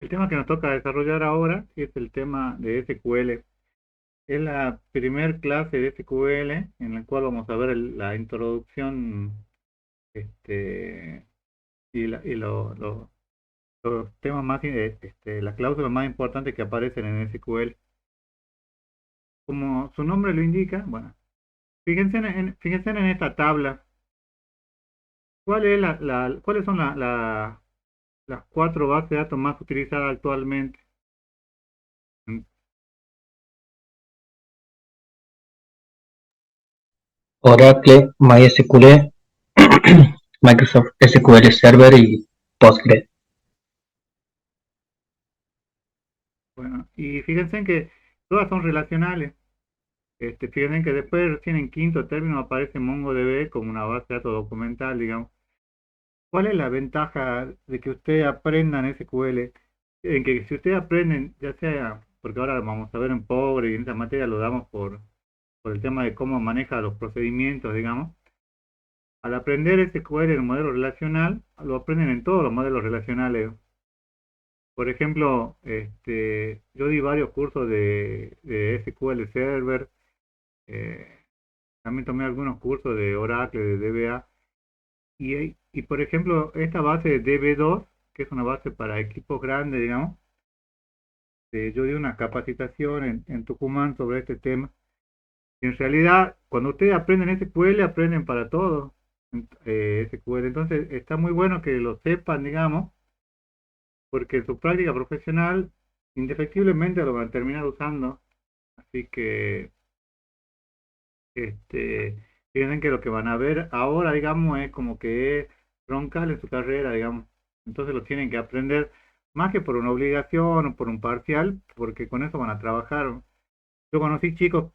El tema que nos toca desarrollar ahora es el tema de SQL. Es la primer clase de SQL en la cual vamos a ver la introducción este, los temas más, las cláusulas más importantes que aparecen en SQL. Como su nombre lo indica, bueno, fíjense en esta tabla. ¿Cuáles son las cuatro bases de datos más utilizadas actualmente? Oracle, MySQL, Microsoft SQL Server y Postgre. Bueno, y fíjense en que todas son relacionales. Fíjense que después, recién en quinto término, aparece MongoDB como una base de datos documental, digamos. ¿Cuál es la ventaja de que usted aprenda en SQL? En que si ustedes aprenden, ya sea, porque ahora vamos a ver en Pobre y en esta materia lo damos por el tema de cómo maneja los procedimientos, digamos. Al aprender SQL en el modelo relacional, lo aprenden en todos los modelos relacionales. Por ejemplo, yo di varios cursos de SQL Server, eh, también tomé algunos cursos de Oracle, de DBA, y por ejemplo, esta base de DB2, que es una base para equipos grandes, digamos, yo di una capacitación en Tucumán sobre este tema. Y en realidad, cuando ustedes aprenden SQL, aprenden para todo SQL. Entonces, está muy bueno que lo sepan, digamos, porque en su práctica profesional, indefectiblemente lo van a terminar usando. Así que, fíjense que lo que van a ver ahora, digamos, es como que es troncal en su carrera, digamos. Entonces lo tienen que aprender más que por una obligación o por un parcial, porque con eso van a trabajar. Yo conocí chicos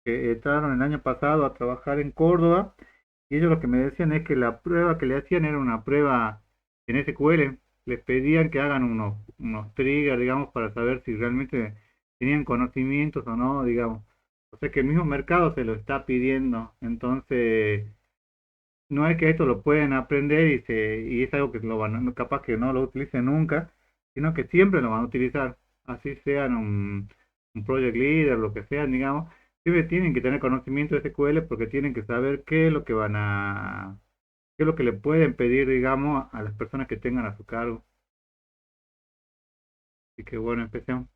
que entraron el año pasado a trabajar en Córdoba y ellos lo que me decían es que la prueba que le hacían era una prueba en SQL. Les pedían que hagan unos triggers, digamos, para saber si realmente tenían conocimientos o no, digamos. O sea que el mismo mercado se lo está pidiendo. Entonces, no es que esto lo pueden aprender y es algo que capaz que no lo utilicen nunca, sino que siempre lo van a utilizar. Así sean un project leader, lo que sean, digamos, siempre tienen que tener conocimiento de SQL porque tienen que saber qué es lo que qué es lo que le pueden pedir, digamos, a las personas que tengan a su cargo. Así que bueno, empecemos.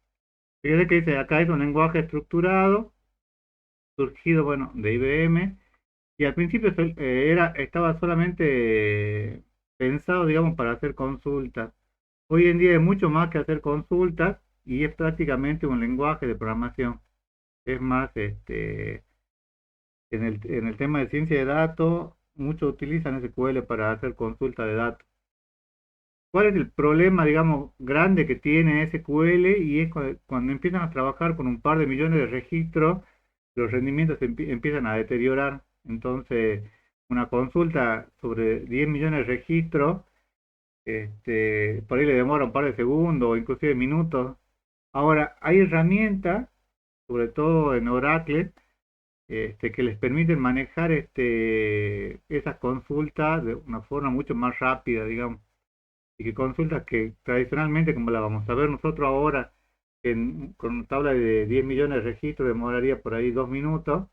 Fíjate que dice, acá es un lenguaje estructurado, surgido, bueno, de IBM, y al principio estaba solamente pensado, digamos, para hacer consultas. Hoy en día es mucho más que hacer consultas y es prácticamente un lenguaje de programación. Es más, en el tema de ciencia de datos, muchos utilizan SQL para hacer consulta de datos. ¿Cuál es el problema, digamos, grande que tiene SQL? Y es cuando empiezan a trabajar con un par de millones de registros, los rendimientos empiezan a deteriorar. Entonces, una consulta sobre 10 millones de registros, por ahí le demora un par de segundos o inclusive minutos. Ahora, hay herramientas, sobre todo en Oracle, que les permiten manejar esas consultas de una forma mucho más rápida, digamos y que consultas que tradicionalmente, como la vamos a ver nosotros ahora, con una tabla de 10 millones de registros demoraría por ahí 2 minutos,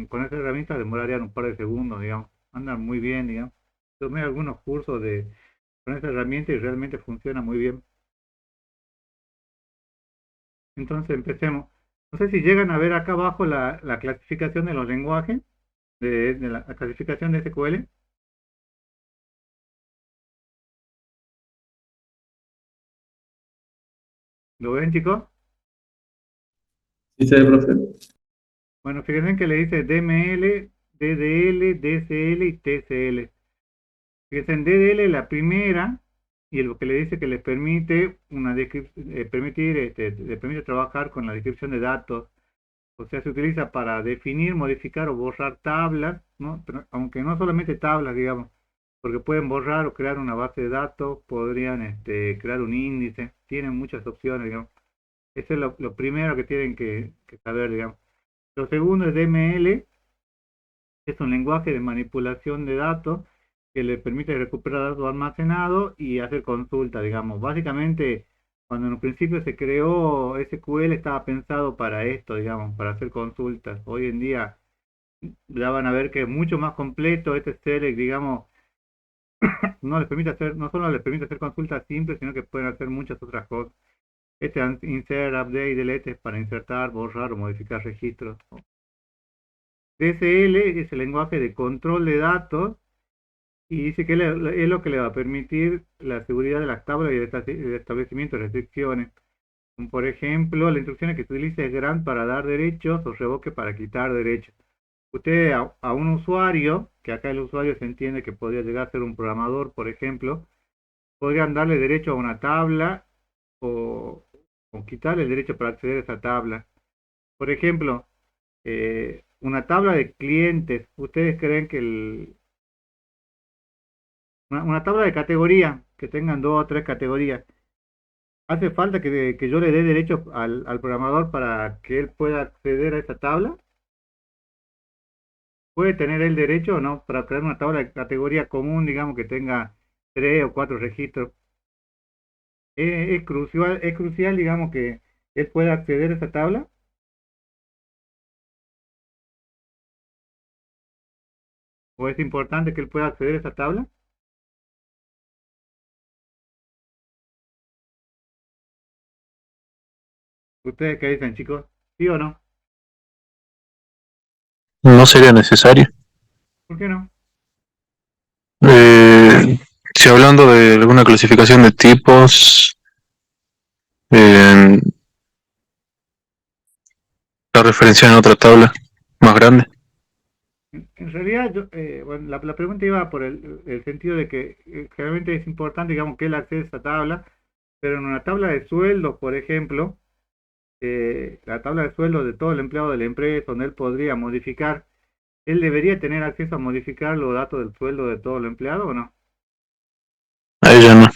con esta herramienta demorarían un par de segundos, digamos. Andan muy bien, digamos. Tomé algunos cursos con esta herramienta y realmente funciona muy bien. Entonces empecemos. No sé si llegan a ver acá abajo la clasificación de los lenguajes, de la clasificación de SQL. ¿Lo ven, chicos? Sí, sí, profe. Bueno, fíjense que le dice DML, DDL, DSL y TSL. Fíjense en DDL la primera y lo que le dice que le permite le permite trabajar con la descripción de datos. O sea, se utiliza para definir, modificar o borrar tablas, ¿no? Pero, aunque no solamente tablas, digamos, porque pueden borrar o crear una base de datos, podrían crear un índice, tienen muchas opciones, digamos. Eso es lo primero que tienen que saber, digamos. Lo segundo es DML, es un lenguaje de manipulación de datos que le permite recuperar datos almacenados y hacer consulta, digamos. Básicamente Cuando en un principio se creó SQL estaba pensado para esto, digamos, para hacer consultas. Hoy en día ya van a ver que es mucho más completo. Este Select, digamos, no les permite hacer, no solo les permite hacer consultas simples, sino que pueden hacer muchas otras cosas. Este insert, update, delete es para insertar, borrar o modificar registros. DSL es el lenguaje de control de datos y dice que es lo que le va a permitir la seguridad de las tablas y el establecimiento de restricciones. Por ejemplo, la instrucción que se utiliza es grant para dar derechos o revoque para quitar derechos. Usted a un usuario, que acá el usuario se entiende que podría llegar a ser un programador, por ejemplo, podrían darle derecho a una tabla o, o quitarle el derecho para acceder a esa tabla. Por ejemplo, una tabla de clientes, ¿ustedes creen que una tabla de categoría, que tengan dos o tres categorías, hace falta que yo le dé derecho al programador para que él pueda acceder a esa tabla? ¿Puede tener el derecho o no para crear una tabla de categoría común, digamos, que tenga tres o cuatro registros? Es crucial, digamos, que él pueda acceder a esa tabla, o es importante que él pueda acceder a esa tabla. ¿Ustedes qué dicen, chicos? ¿Sí o no? No sería necesario. ¿Por qué no? Eh, si hablando de alguna clasificación de tipos, eh, la referencia en otra tabla más grande. En realidad, bueno, la pregunta iba por el sentido de que generalmente es importante, digamos, que él acceda a esa tabla, pero en una tabla de sueldos, por ejemplo, la tabla de sueldos de todo el empleado de la empresa, donde él podría modificar, ¿él debería tener acceso a modificar los datos del sueldo de todo el empleado o no? A ella no.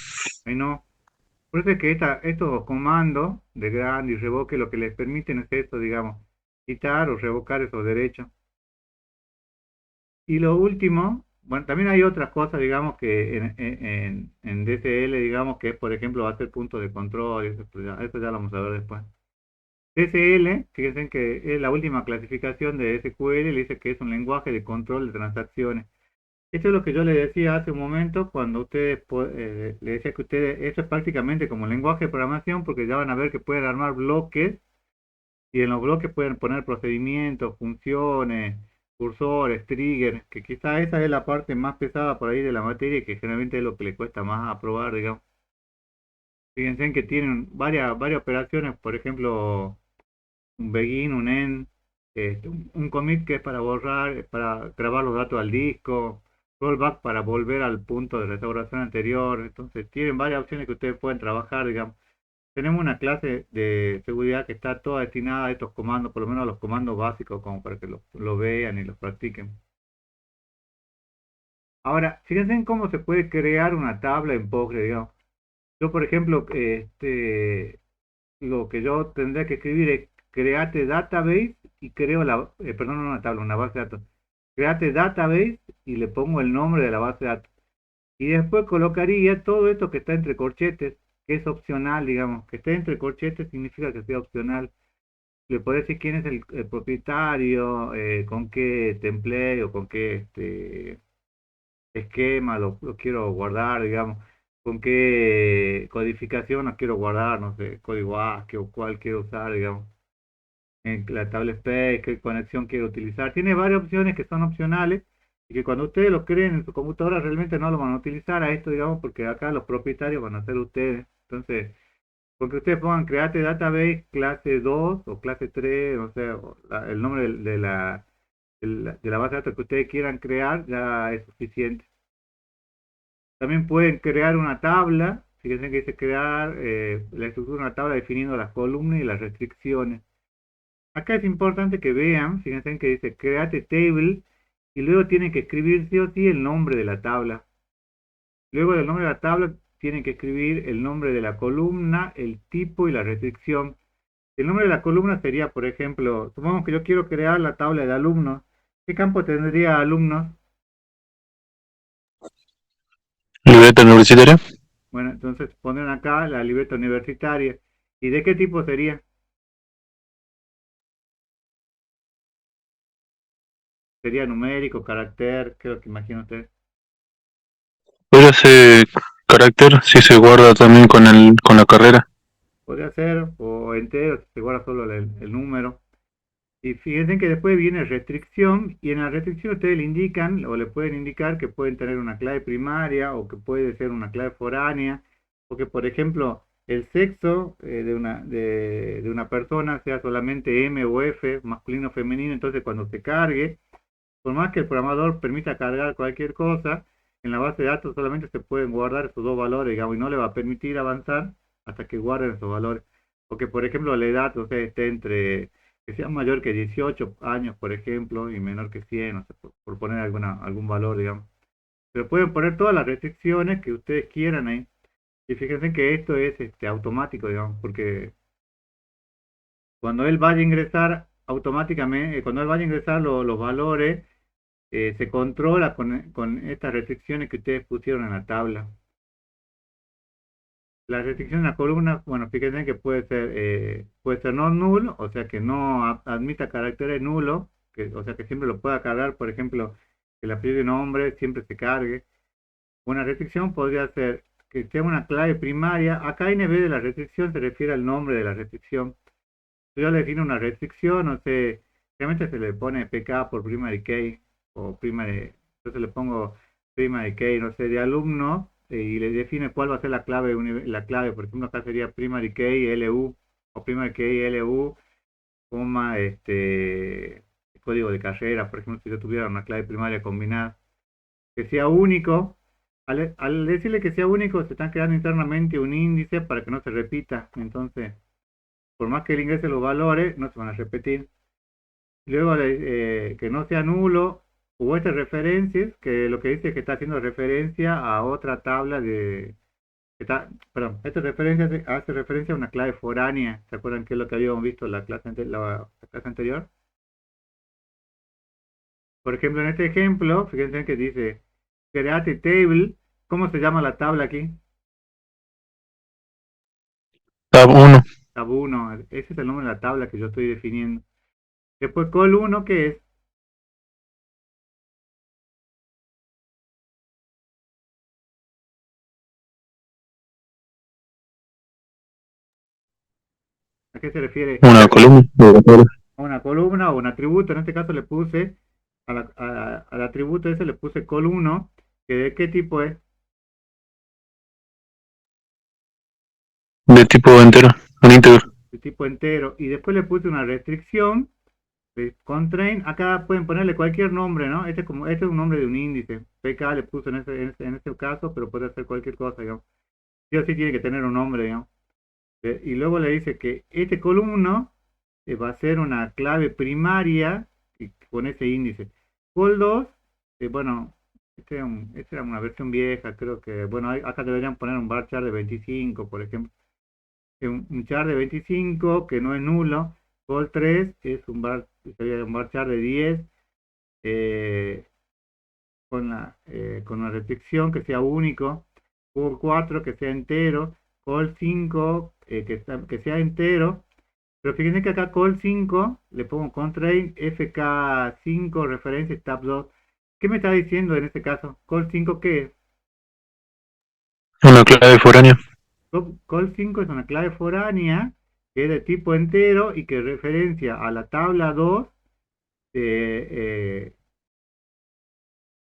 Ahí no. Por eso es que estos comandos de grant y revoque lo que les permiten es esto, digamos, quitar o revocar esos derechos. Y lo último, bueno, también hay otras cosas, digamos, que en DSL, digamos, que por ejemplo va a ser punto de control, eso ya lo vamos a ver después. DSL, fíjense que es la última clasificación de SQL, le dice que es un lenguaje de control de transacciones. Esto es lo que yo le decía hace un momento cuando ustedes, le decía que ustedes, esto es prácticamente como lenguaje de programación porque ya van a ver que pueden armar bloques y en los bloques pueden poner procedimientos, funciones, cursores, triggers, que quizá esa es la parte más pesada por ahí de la materia y que generalmente es lo que le cuesta más aprobar, digamos. Fíjense que tienen varias operaciones, por ejemplo, un begin, un end, un commit que es para borrar, para grabar los datos al disco, rollback para volver al punto de restauración anterior. Entonces tienen varias opciones que ustedes pueden trabajar, digamos. Tenemos una clase de seguridad que está toda destinada a estos comandos, por lo menos a los comandos básicos, como para que lo vean y los practiquen. Ahora, fíjense en cómo se puede crear una tabla en Postgre, digamos. Yo, por ejemplo, lo que yo tendría que escribir es create database y creo perdón, no una tabla, una base de datos. Create database y le pongo el nombre de la base de datos. Y después colocaría todo esto que está entre corchetes, que es opcional, digamos. Que esté entre corchetes significa que sea opcional. Le puede decir quién es el propietario, con qué template o con qué esquema lo quiero guardar, digamos, con qué codificación lo quiero guardar, no sé, código ASCII o cuál quiero usar, digamos, en la tabla space, qué conexión quiero utilizar. Tiene varias opciones que son opcionales y que cuando ustedes lo creen en su computadora realmente no lo van a utilizar a esto, digamos, porque acá los propietarios van a ser ustedes. Entonces, porque ustedes pongan create database clase 2 o clase 3, no sé, el nombre de la base de datos que ustedes quieran crear ya es suficiente. También pueden crear una tabla, fíjense que dice crear la estructura de una tabla definiendo las columnas y las restricciones. Acá es importante que vean, fíjense que dice create table y luego tienen que escribir sí o sí el nombre de la tabla. Luego del nombre de la tabla tienen que escribir el nombre de la columna, el tipo y la restricción. El nombre de la columna sería, por ejemplo, supongamos que yo quiero crear la tabla de alumnos. ¿Qué campo tendría alumnos? Libreta universitaria. Bueno, entonces ponen acá la libreta universitaria. ¿Y de qué tipo sería? ¿Sería numérico, carácter? Creo que imagino usted. Pero ese carácter sí se guarda también con la carrera. Podría ser, o entero, si se guarda solo el número. Y fíjense que después viene restricción, y en la restricción ustedes le indican, o le pueden indicar que pueden tener una clave primaria, o que puede ser una clave foránea, o que, por ejemplo, el sexo de una persona sea solamente M o F, masculino o femenino, entonces cuando se cargue, por más que el programador permita cargar cualquier cosa, en la base de datos solamente se pueden guardar esos dos valores, digamos, y no le va a permitir avanzar hasta que guarden esos valores. Porque, por ejemplo, la edad, o sea, esté entre, que sea mayor que 18 años, por ejemplo, y menor que 100, o sea, por poner algún valor, digamos. Pero pueden poner todas las restricciones que ustedes quieran ahí. Y fíjense que esto es automático, digamos, porque cuando él vaya a ingresar automáticamente, cuando él vaya a ingresar los valores, se controla con estas restricciones que ustedes pusieron en la tabla. La restricción en la columna, bueno, fíjense que puede ser no null, o sea que no admita caracteres nulos, o sea que siempre lo pueda cargar, por ejemplo, que el apellido de nombre siempre se cargue. Una restricción podría ser que sea una clave primaria. Acá en vez de la restricción se refiere al nombre de la restricción. Si yo le defino una restricción, no sé, realmente se le pone PK por primary key o primary, entonces le pongo primary key, no sé, de alumno y le define cuál va a ser la clave, por ejemplo, acá sería primary key LU o primary key LU, coma, código de carrera, por ejemplo, si yo tuviera una clave primaria combinada, que sea único. Al decirle que sea único, se están creando internamente un índice para que no se repita. Entonces, por más que él ingrese los valores, no se van a repetir. Luego, que no sea nulo, o estas referencias, que lo que dice es que está haciendo referencia a otra tabla perdón, esta referencia hace referencia a una clave foránea. ¿Se acuerdan qué es lo que habíamos visto en la clase anterior? Por ejemplo, en este ejemplo, fíjense que dice create table. ¿Cómo se llama la tabla aquí? Tab 1. Tab 1. Ese es el nombre de la tabla que yo estoy definiendo. Después col 1, ¿qué es? ¿A qué se refiere? Una columna. A una columna o un atributo. En este caso le puse, al atributo ese le puse col 1, que de qué tipo es, De tipo entero, un íntegro. de tipo entero. Y después le puse una restricción, de constraint. Acá pueden ponerle cualquier nombre, ¿no? Este es un nombre de un índice. PK le puse en este caso, pero puede ser cualquier cosa, digamos. Sí o sí tiene que tener un nombre, digamos. Y luego le dice que este columno va a ser una clave primaria con ese índice. Col 2, bueno, esta era una versión vieja, creo que, bueno, acá deberían poner un varchar de 25, por ejemplo. Un char de 25 que no es nulo. Col 3 sería un varchar de 10 eh, con una restricción que sea único. Col 4 que sea entero. Col 5 que sea entero. Pero fíjense que acá call 5 le pongo constraint fk5 referencia tab 2. ¿Qué me está diciendo en este caso? Call 5, ¿qué es? Una clave foránea. Call 5 es una clave foránea que es de tipo entero y que referencia a la tabla 2, eh, eh,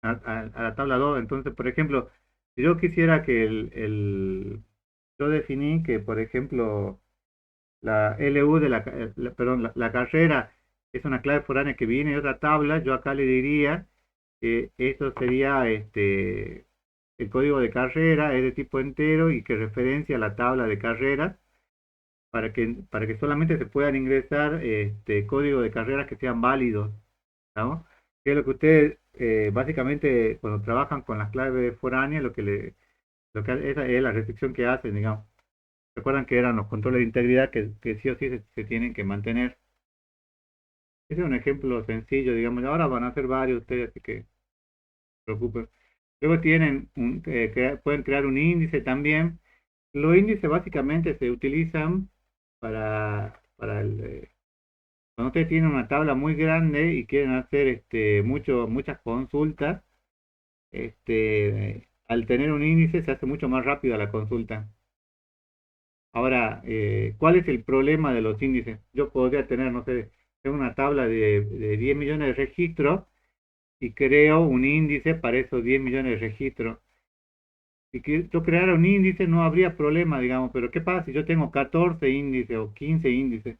a la tabla 2. Entonces, por ejemplo, si yo quisiera que yo definí que, por ejemplo, la LU perdón, la carrera es una clave foránea que viene de otra tabla, yo acá le diría que esto sería el código de carrera, es de tipo entero y que referencia a la tabla de carreras para que solamente se puedan ingresar código de carreras que sean válidos, ¿no? Que es lo que ustedes básicamente cuando trabajan con las claves foráneas, esa es la restricción que hacen, digamos. Recuerdan que eran los controles de integridad que sí o sí se tienen que mantener. Ese es un ejemplo sencillo, digamos. Ahora van a hacer varios ustedes, así que no se preocupen. Luego tienen pueden crear un índice también. Los índices básicamente se utilizan para cuando ustedes tienen una tabla muy grande y quieren hacer muchas consultas, al tener un índice se hace mucho más rápida la consulta. Ahora, ¿cuál es el problema de los índices? Yo podría tener, no sé, tengo una tabla de 10 millones de registros y creo un índice para esos 10 millones de registros. Si yo creara un índice no habría problema, digamos, pero ¿qué pasa si yo tengo 14 índices o 15 índices?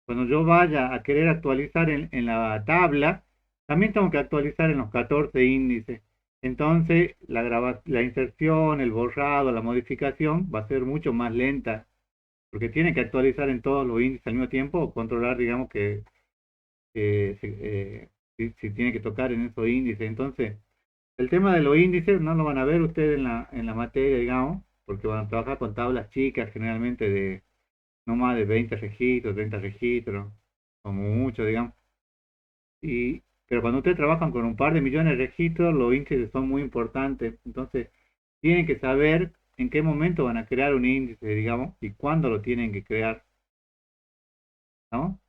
Cuando yo vaya a querer actualizar en la tabla, también tengo que actualizar en los 14 índices. Entonces, la inserción, el borrado, la modificación va a ser mucho más lenta, porque tiene que actualizar en todos los índices al mismo tiempo o controlar, digamos, si tiene que tocar en esos índices. Entonces, el tema de los índices no lo van a ver ustedes en la materia, digamos, porque van a trabajar con tablas chicas, generalmente de no más de 20 registros, 30 registros, como mucho, digamos. Pero cuando ustedes trabajan con un par de millones de registros, los índices son muy importantes. Entonces, tienen que saber en qué momento van a crear un índice, digamos, y cuándo lo tienen que crear, ¿no?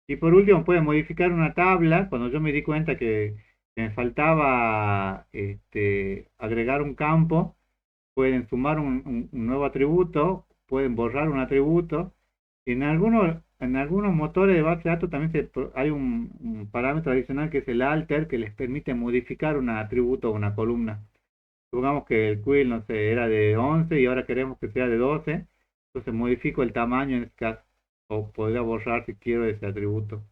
Y por último, pueden modificar una tabla. Cuando yo me di cuenta que me faltaba agregar un campo, pueden sumar un nuevo atributo, pueden borrar un atributo. En algunos motores de base de datos también hay un parámetro adicional que es el alter, que les permite modificar un atributo o una columna. Supongamos que el quill, no sé, era de 11 y ahora queremos que sea de 12, entonces modifico el tamaño en este caso, o podría borrar si quiero ese atributo.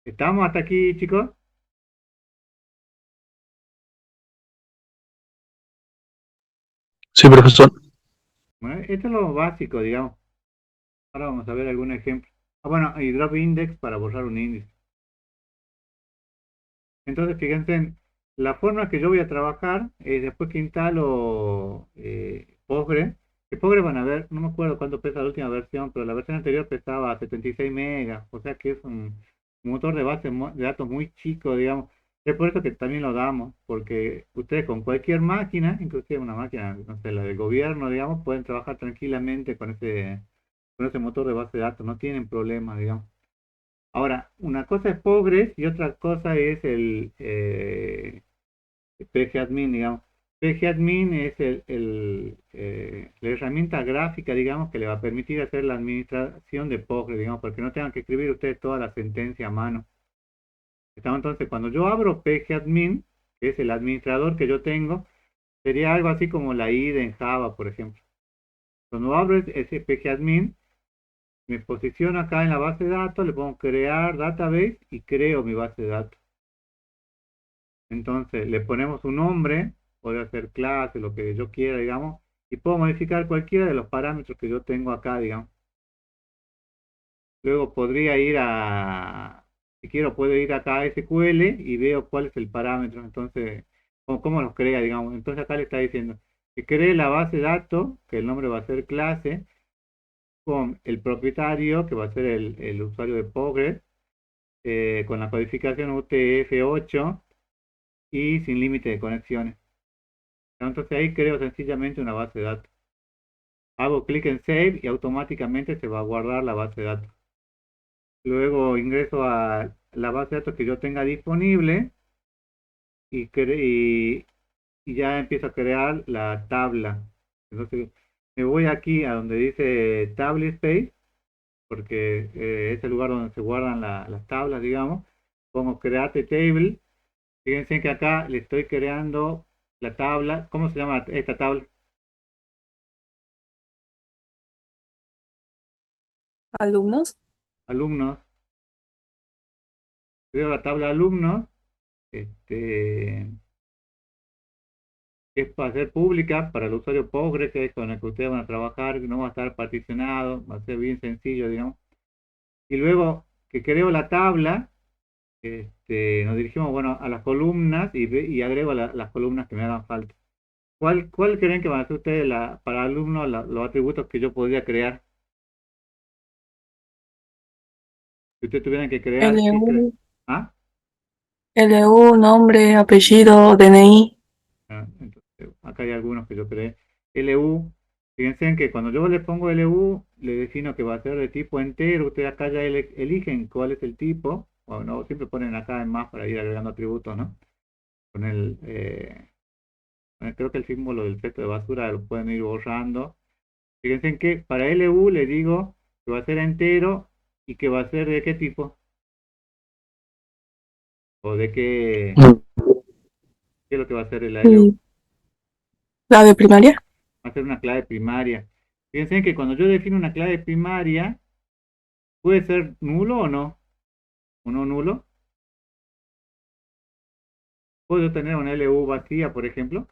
¿Estamos hasta aquí, chicos? Sí, profesor. Bueno, esto es lo básico, digamos. Ahora vamos a ver algún ejemplo. Ah, bueno, y drop index para borrar un índice. Entonces, fíjense, la forma que yo voy a trabajar es después que instalo Postgre, que Postgre van a ver, no me acuerdo cuánto pesa la última versión, pero la versión anterior pesaba 76 megas, o sea que es un motor de base de datos muy chico, digamos. Es por eso que también lo damos, porque ustedes con cualquier máquina, inclusive una máquina, no sé, la del gobierno, digamos, pueden trabajar tranquilamente con ese motor de base de datos, no tienen problemas, digamos. Ahora, una cosa es Postgres y otra cosa es el PGAdmin, digamos. PGAdmin es la herramienta gráfica, digamos, que le va a permitir hacer la administración de Postgres, digamos, porque no tengan que escribir ustedes toda la sentencia a mano. Entonces, cuando yo abro PGAdmin, que es el administrador que yo tengo, sería algo así como la IDE en Java, por ejemplo. Cuando abro ese PGAdmin, me posiciono acá en la base de datos, le pongo crear database y creo mi base de datos. Entonces le ponemos un nombre, puede ser clase, lo que yo quiera, digamos, y puedo modificar cualquiera de los parámetros que yo tengo acá, digamos. Luego podría si quiero, puedo ir acá a SQL y veo cuál es el parámetro, entonces, cómo los crea, digamos. Entonces acá le está diciendo que cree la base de datos, que el nombre va a ser clase, con el propietario, que va a ser el usuario de Postgres, con la codificación UTF-8 y sin límite de conexiones. Entonces ahí creo sencillamente una base de datos. Hago clic en Save y automáticamente se va a guardar la base de datos. Luego ingreso a la base de datos que yo tenga disponible y ya empiezo a crear la tabla. Entonces me voy aquí a donde dice Table Space, porque es el lugar donde se guardan las tablas, digamos. Pongo Create Table. Fíjense que acá le estoy creando la tabla. ¿Cómo se llama esta tabla? Alumnos. Alumnos. Creo la tabla de alumnos, este, que es para ser pública para el usuario Postgres, que es con el que ustedes van a trabajar, no va a estar particionado, va a ser bien sencillo, digamos. Y luego que creo la tabla, nos dirigimos, bueno, a las columnas y agrego las columnas que me hagan falta. ¿Cuál creen que van a ser ustedes para alumnos los atributos que yo podría crear? Si ustedes tuvieran que crear, LU, ¿ah? LU, nombre, apellido, DNI. Entonces, acá hay algunos que yo creé. LU, fíjense en que cuando yo le pongo LU, le defino que va a ser de tipo entero. Ustedes acá ya eligen cuál es el tipo. O no, siempre ponen acá en más para ir agregando atributos, ¿no? Con creo que el símbolo del cesto de basura lo pueden ir borrando. Fíjense en que para LU le digo que va a ser entero y que va a ser de qué tipo. O de qué es lo que va a ser el LU. Y la de primaria. Va a ser una clave primaria. Fíjense que cuando yo defino una clave primaria, puede ser nulo o no. ¿O no nulo? ¿Puedo tener una LU vacía, por ejemplo?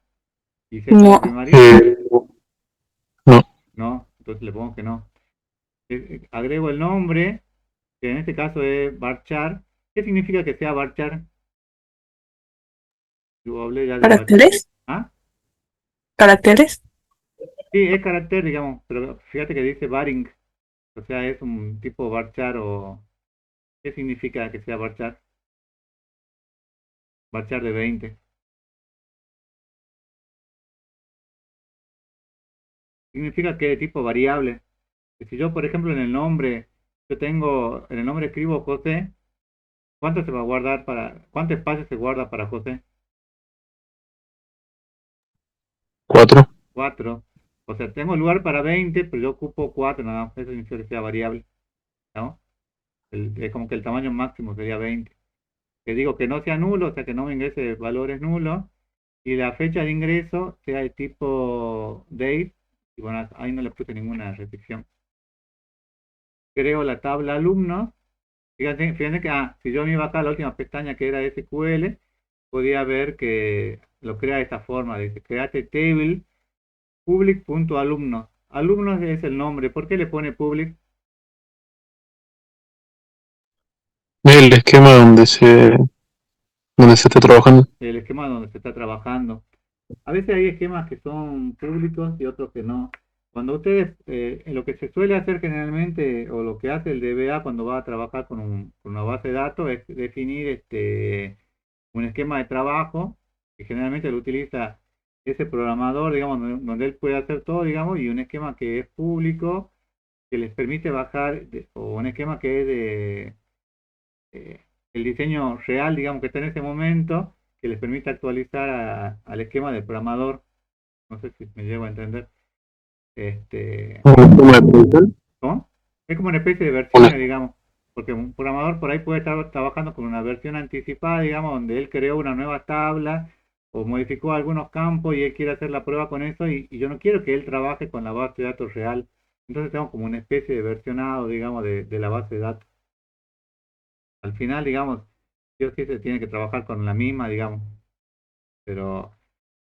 ¿Y ser clave No. primaria? No. No, entonces le pongo que no. Agrego el nombre, que en este caso es varchar. ¿Qué significa que sea varchar? Yo hablé ya de varchar. ¿Caracteres? ¿Ah? ¿Caracteres? Sí, es carácter, digamos, pero fíjate que dice varing. O sea, es un tipo varchar o... ¿Qué significa que sea varchar? Varchar de 20. Significa que tipo variable. Que si yo, por ejemplo, en el nombre, en el nombre escribo José, ¿cuánto se va a guardar cuánto espacio se guarda para José? 4. 4. O sea, tengo lugar para 20, pero yo ocupo 4 nada más. Eso significa que sea variable, ¿no? Es como que el tamaño máximo sería 20. Que digo que no sea nulo, o sea, que no me ingrese valores nulos. Y la fecha de ingreso sea de tipo date. Y bueno, ahí no le puse ninguna restricción. Creo la tabla alumnos. Fíjense que, si yo me iba acá a la última pestaña que era SQL, podía ver que lo crea de esta forma. Dice, create table public.alumnos. Alumnos es el nombre. ¿Por qué le pone public? El esquema donde se está trabajando. El esquema donde se está trabajando. A veces hay esquemas que son públicos y otros que no. Cuando ustedes, lo que se suele hacer generalmente, o lo que hace el DBA cuando va a trabajar con una base de datos, es definir un esquema de trabajo, que generalmente lo utiliza ese programador, digamos, donde él puede hacer todo, digamos, y un esquema que es público, que les permite bajar, o un esquema que es el diseño real, digamos, que está en ese momento, que les permite actualizar al esquema del programador. No sé si me llego a entender. Este, ¿Cómo? Es como una especie de versiones, digamos, porque un programador por ahí puede estar trabajando con una versión anticipada, digamos, donde él creó una nueva tabla o modificó algunos campos y él quiere hacer la prueba con eso y yo no quiero que él trabaje con la base de datos real. Entonces tengo como una especie de versionado, digamos, de la base de datos. Al final, digamos, sí o sí se tiene que trabajar con la misma, digamos, pero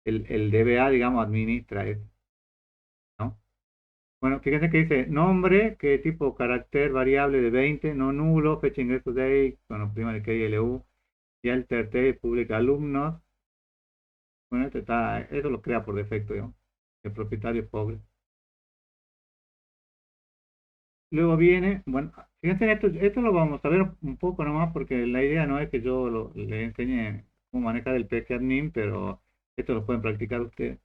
el DBA, digamos, administra eso, ¿no? Bueno, fíjense que dice nombre, que tipo carácter variable de 20, no nulo, fecha de ingreso date, bueno, prima de KLU, y alter T, publica alumnos. Bueno, eso lo crea por defecto, digamos, el propietario es pobre. Luego viene, bueno, fíjense, esto lo vamos a ver un poco nomás porque la idea no es que yo le enseñe cómo manejar el PGAdmin, pero esto lo pueden practicar ustedes.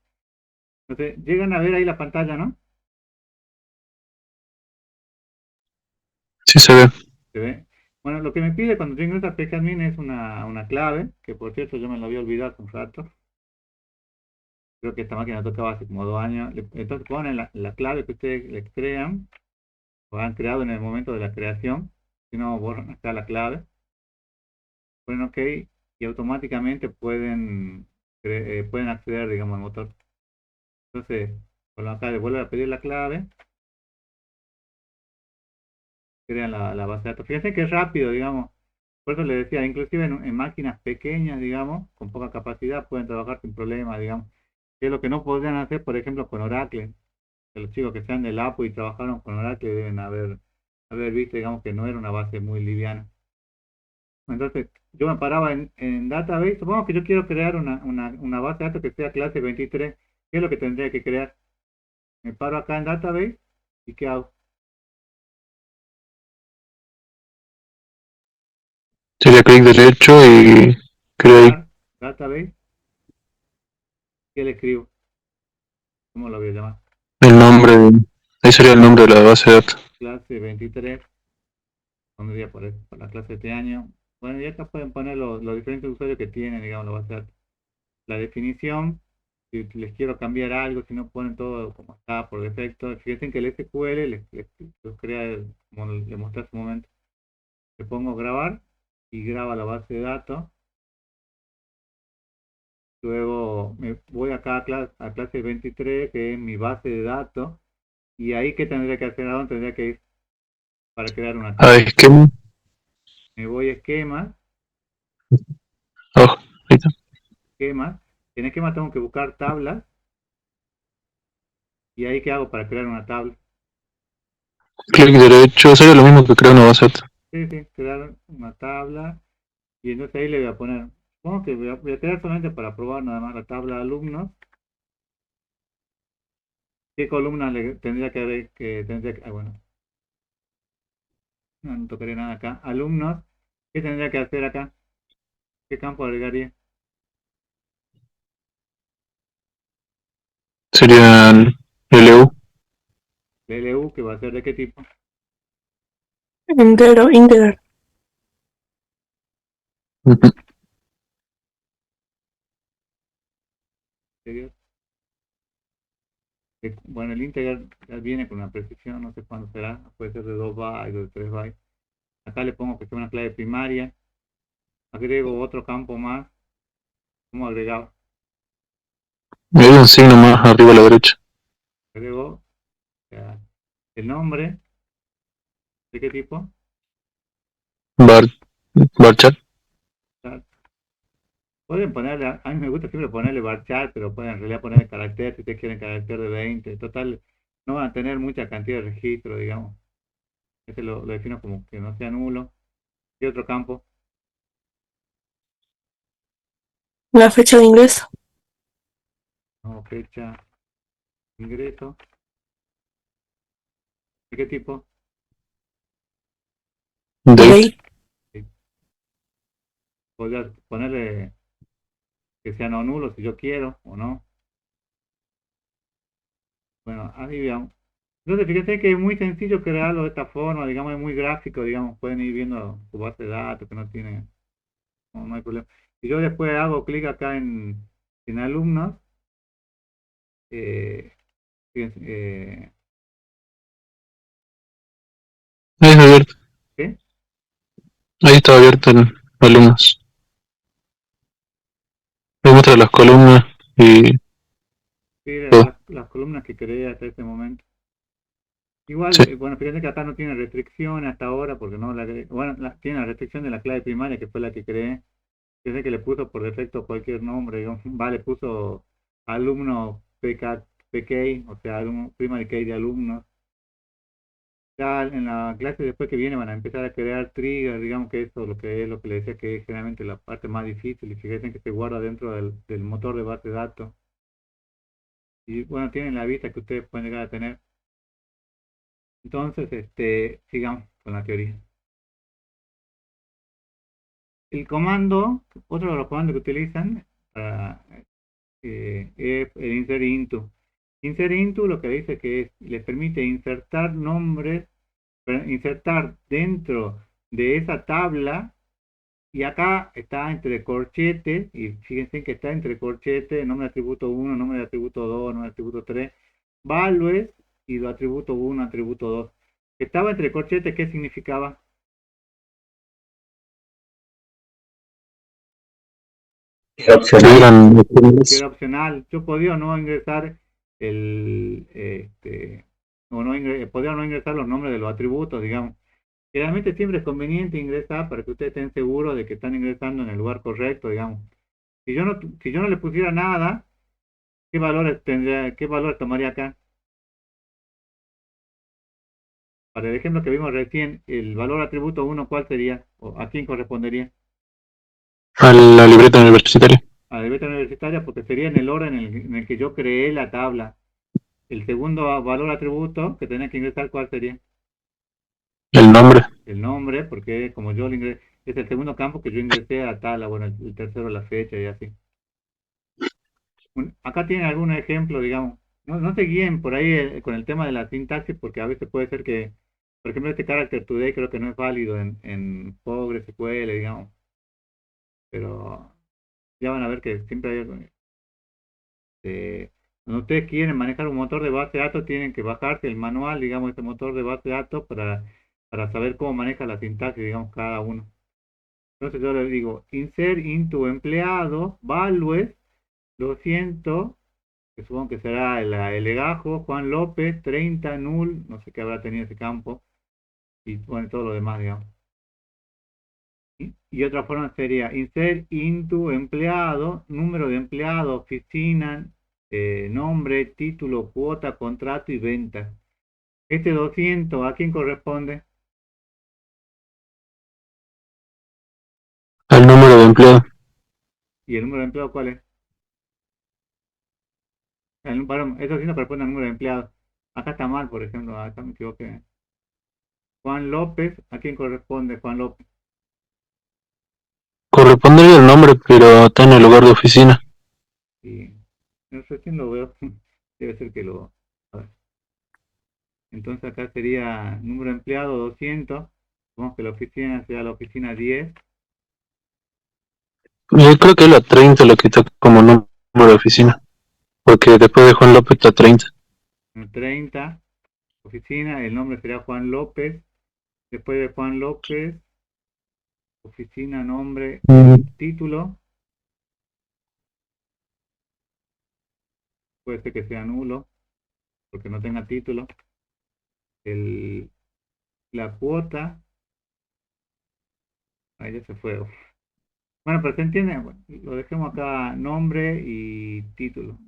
Entonces, llegan a ver ahí la pantalla, ¿no? Sí se ve. ¿Se ve? Bueno, lo que me pide cuando yo ingreso a PGAdmin es una clave, que por cierto yo me la había olvidado hace un rato. Creo que esta máquina tocaba hace como 2 años. Entonces ponen la clave que ustedes les crean, o han creado en el momento de la creación. Si no, borran acá la clave. Ponen OK y automáticamente pueden acceder, digamos, al motor. Entonces, por acá le vuelve a pedir la clave, crean la base de datos. Fíjense que es rápido, digamos. Por eso les decía, inclusive en máquinas pequeñas, digamos, con poca capacidad, pueden trabajar sin problema, digamos. Que es lo que no podrían hacer, por ejemplo, con Oracle. Que los chicos que sean del APU y trabajaron con Oracle deben haber visto, digamos, que no era una base muy liviana. Entonces, yo me paraba en Database. Supongamos que yo quiero crear una base de datos que sea clase 23. ¿Qué es lo que tendría que crear? Me paro acá en Database y ¿qué hago? Sería clic derecho y Creé ahí database, ¿qué le escribo? ¿Cómo lo voy a llamar? el nombre, ahí sería el nombre de la base de datos. Clase 23, pondría por la clase de este año. Bueno, y acá pueden poner los diferentes usuarios que tienen, digamos, la base de datos. La definición, si les quiero cambiar algo, si no ponen todo como está por defecto. Fíjense que el SQL los crea, como le mostré hace un momento. Le pongo grabar y graba la base de datos. Luego me voy acá a clase 23, que es mi base de datos. Y ahí, ¿qué tendría que hacer? ¿A dónde tendría que ir para crear una Ah, tabla? esquema, Me voy a esquemas, abajo, ahí está. esquemas. En esquemas tengo que buscar tablas. ¿Y ahí qué hago para crear una tabla? Clic derecho, sería lo mismo que crear una base de datos. Sí, sí, crear una tabla. Y entonces ahí le voy a poner, supongo que voy a crear solamente para probar nada más la tabla de alumnos. ¿Qué columna le tendría que haber? Bueno, no tocaría nada acá. Alumnos, ¿qué tendría que hacer acá? ¿Qué campo agregaría? Serían LU. LU, que va a ser de qué tipo. Entero, integer. Ujú. Exterior. Bueno, el integer ya viene con una precisión, no sé cuándo será, puede ser de 2 bytes o de 3 bytes. Acá le pongo que sea una clave primaria, agrego otro campo más. ¿Cómo agregaba? Hay un signo más arriba a la derecha. Agrego ya, el nombre, ¿de qué tipo? Bar, Barchat. Chat. Pueden ponerle, a mí me gusta siempre ponerle varchar, pero pueden en realidad ponerle carácter, si ustedes quieren carácter de 20. Total, no van a tener mucha cantidad de registros, digamos. Este lo defino como que no sea nulo. ¿Qué otro campo? La fecha de ingreso. No, fecha, ingreso. ¿De qué tipo? Date. Date. Sí. Podría ponerle que sea no nulo si yo quiero o no. Bueno, ahí veamos. Entonces, fíjense que es muy sencillo crearlo de esta forma, digamos, es muy gráfico, digamos, pueden ir viendo su base de datos que no tiene, no hay problema. Si yo después hago clic acá en alumnos, eh, fíjense, Ahí está abierto. ¿qué? Ahí está abierto en alumnos. Ahí muestra las columnas y Sí, todo. las columnas que creé hasta este momento. Igual, Sí. bueno, fíjense que acá no tiene restricciones hasta ahora, porque no bueno, tiene la restricción de la clave primaria, que fue la que creé. Fíjense que le puso por defecto cualquier nombre, digamos, vale, puso alumno PK, o sea, alumno, primary key de alumnos. Ya en la clase después que viene van a empezar a crear triggers, digamos que eso es lo que le decía que es generalmente la parte más difícil, y fíjense que se guarda dentro del motor de base de datos. Y bueno, tienen la vista que ustedes pueden llegar a tener. Entonces, sigamos con la teoría. El comando, otro de los comandos que utilizan para, es el insert into. Insert into lo que dice que les permite insertar nombres, insertar dentro de esa tabla. Y acá está entre corchetes, y fíjense que está entre corchetes, nombre de atributo 1, nombre de atributo 2, nombre de atributo 3, values y lo atributo 1, atributo 2. Estaba entre corchetes, ¿qué significaba? Era Que opcional. eran Que opcionales. era opcional. Yo podía o no ingresar podía o no ingresar los nombres de los atributos, digamos. Generalmente siempre es conveniente ingresar para que ustedes estén seguros de que están ingresando en el lugar correcto, digamos. Si yo no le pusiera nada, qué valores tomaría acá? Para el ejemplo que vimos recién, el valor atributo 1, ¿cuál sería? ¿O a quién correspondería? A la libreta universitaria. A la libreta universitaria, porque sería en el orden en el que yo creé la tabla. El segundo valor atributo que tenía que ingresar, ¿cuál sería? El nombre. El nombre, porque como yo lo ingresé. Es el segundo campo que yo ingresé a tabla, bueno, el tercero la fecha y así. Bueno, acá tienen algún ejemplo, digamos. No se guíen por ahí con el tema de la sintaxis, porque a veces puede ser que, por ejemplo, este character today creo que no es válido en PostgreSQL, digamos. Pero ya van a ver que siempre hay algo. Cuando ustedes quieren manejar un motor de base de datos, tienen que bajarse el manual, digamos, este motor de base de datos para saber cómo maneja la sintaxis, digamos, cada uno. Entonces yo les digo, insert into empleado, values, 200, que supongo que será el legajo, Juan López, 30, null, no sé qué habrá tenido ese campo, y bueno, todo lo demás, digamos. Y otra forma sería insert into empleado, número de empleado, oficina, nombre, título, cuota, contrato y venta. Este 200, ¿a quién corresponde? Al número de empleado. ¿Y el número de empleado cuál es? Perdón, eso sí no corresponde al número de empleados. Acá está mal, por ejemplo, acá me equivoqué. Juan López, ¿a quién corresponde Juan López? Correspondería el nombre, pero está en el lugar de oficina. Y no sé quién lo veo. Debe ser que lo... A ver. Entonces acá sería número de empleado 200. Supongamos que la oficina sea la oficina 10. Yo creo que es la 30 lo que está como número de oficina, porque después de Juan López está 30. 30. Oficina, el nombre sería Juan López. Después de Juan López, oficina, nombre, Mm, título. Puede ser que sea nulo, porque no tenga título. El, la cuota, ahí ya se fue. Bueno, pero se entiende, bueno, lo dejemos acá, nombre y título.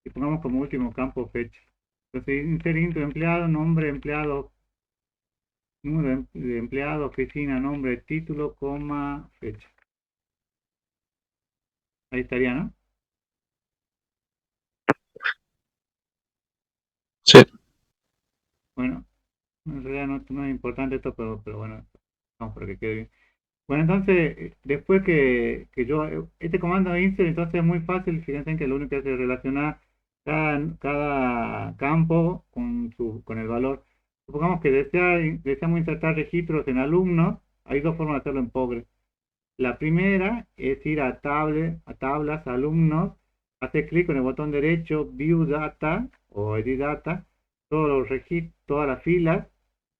Y pongamos como último campo fecha. Entonces, insert into empleado, nombre, empleado, número de empleado, oficina, nombre, título, coma, fecha. Ahí estaría, ¿no? sí. Bueno, en realidad no es importante esto, pero bueno, vamos para que quede bien. Bueno, entonces, después que yo, este comando de insert, entonces es muy fácil, fíjense en que lo único que hace es relacionar cada campo con el valor. Supongamos que deseamos insertar registros en alumnos, hay dos formas de hacerlo en Postgres. La primera es ir a tablas, alumnos, hacer clic con el botón derecho, View Data o Edit Data, todas las filas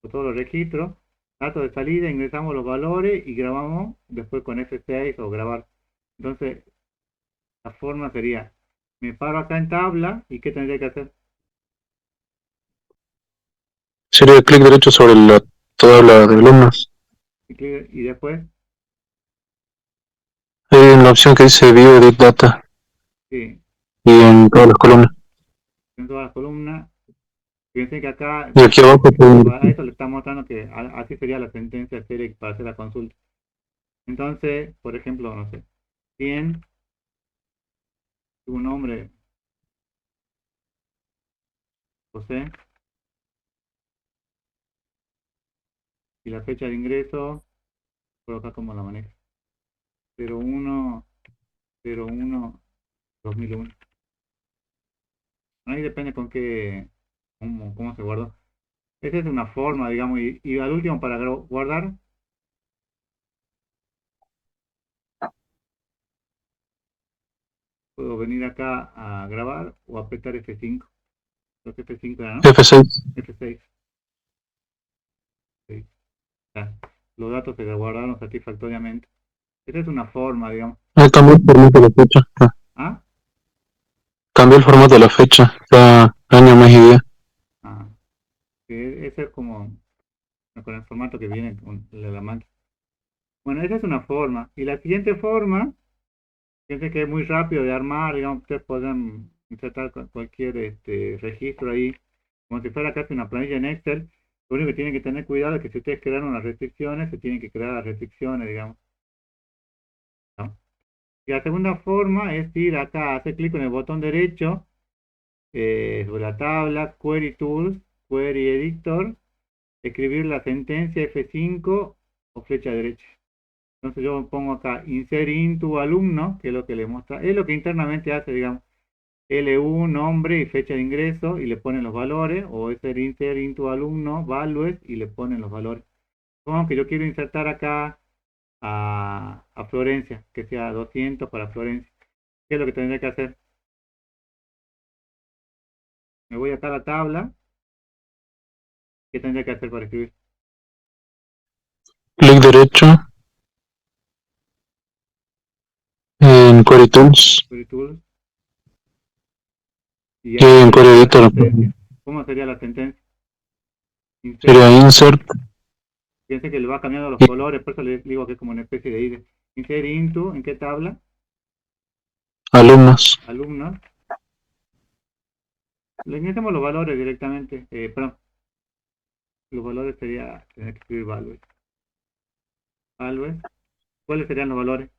o todos los registros, datos de salida, ingresamos los valores y grabamos después con F6 o grabar. Entonces, la forma sería, me paro acá en tabla y ¿qué tendría que hacer? Sería clic derecho sobre la tabla de alumnos. Y después, Hay una opción que dice View Edit Data sí, y en todas las columnas. en todas las columnas. Fíjense que acá, Y aquí abajo a esto le está mostrando que así sería la sentencia de Select para hacer la consulta. Entonces, por ejemplo, no sé, 100, tu nombre, José, y la fecha de ingreso, coloca como la maneja. 01, 01, 2001. Ahí depende con cómo se guardó. Esa es una forma, digamos, y al último para guardar, puedo venir acá a grabar o apretar F5. Creo que F5 era, ¿no? F6. F6. Sí. Ya. Los datos se guardaron satisfactoriamente. Esa es una forma, digamos. Ahí cambió el formato de la fecha. ¿Ah? Cambió el formato de la fecha. Está año, mes y día. Ah. Sí, ese es como con el formato que viene con la máquina. Bueno, esa es una forma. Y la siguiente forma, fíjense que es muy rápido de armar, digamos, ustedes pueden insertar cualquier registro ahí, como si fuera casi una planilla en Excel. Lo único que tienen que tener cuidado es que si ustedes crean unas restricciones, se tienen que crear las restricciones, digamos, ¿no? Y la segunda forma es ir acá, hacer clic en el botón derecho, sobre la tabla, Query Tools, Query Editor, escribir la sentencia F5 o flecha derecha. Entonces yo pongo acá, insert into alumno, que es lo que le muestra, es lo que internamente hace, digamos, LU, nombre y fecha de ingreso, y le ponen los valores, o es el insert into alumno, values, y le ponen los valores. Supongamos que yo quiero insertar acá a Florencia, que sea 200 para Florencia. ¿Qué es lo que tendría que hacer? Me voy acá a la tabla. ¿Qué tendría que hacer para escribir? Clic derecho en Query Tools Query Tools. Y y ahí en Query sería la Editor sentencia. ¿Cómo sería la sentencia? Insert. sería Insert Fíjense que le va cambiando los y colores, por eso les digo que es como una especie de ID. Insert into, ¿en qué tabla? alumnos. Alumnos. Le ingresamos los valores directamente. Perdón, los valores sería, tener que escribir values. Values. ¿Cuáles serían los valores?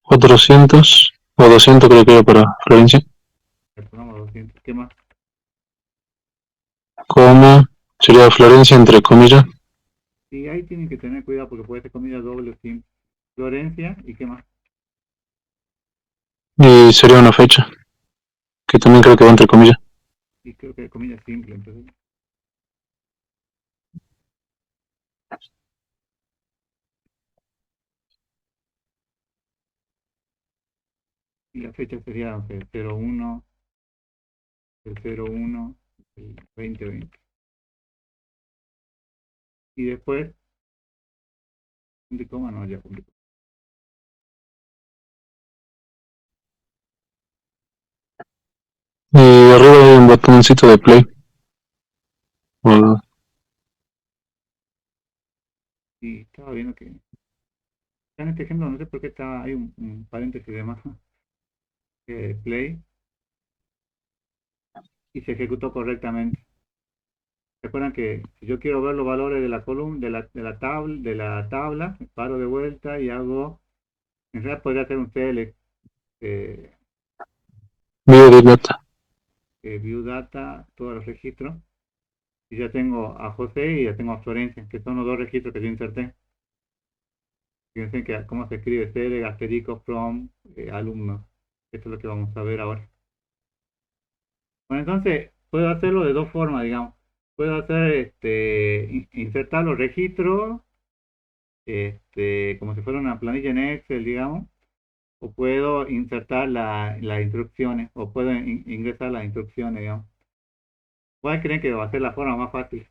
400 o 200 creo que era para Florencia. Le pongamos 200. ¿Qué más? Coma, sería Florencia entre comillas. Y ahí tienen que tener cuidado porque puede ser comida doble o simple. Florencia, ¿y qué más? Y sería una fecha, que también creo que va entre comillas. Y creo que comida simple, entonces. Y la fecha sería, no sé, el 01, el 01, el 2020. Y después, punto y coma, no, ya punto y coma. Y arriba hay un botoncito de play. O- Y estaba viendo que, en este ejemplo, no sé por qué está, hay un paréntesis de más, play, y se ejecutó correctamente. Recuerdan que si yo quiero ver los valores de la columna, de la tabla, me paro de vuelta y hago, en realidad podría hacer un select, eh, View the data. view data, todos los registros, y ya tengo a José y ya tengo a Florencia, que son los dos registros que yo inserté. Fíjense que cómo se escribe select, asterisco, from, alumnos. Esto es lo que vamos a ver ahora. Bueno, entonces puedo hacerlo de dos formas, digamos. Puedo hacer, insertar los registros, como si fuera una planilla en Excel, digamos, o puedo insertar las instrucciones, o puedo ingresar las instrucciones, digamos. ¿Cuál creen que va a ser la forma más fácil?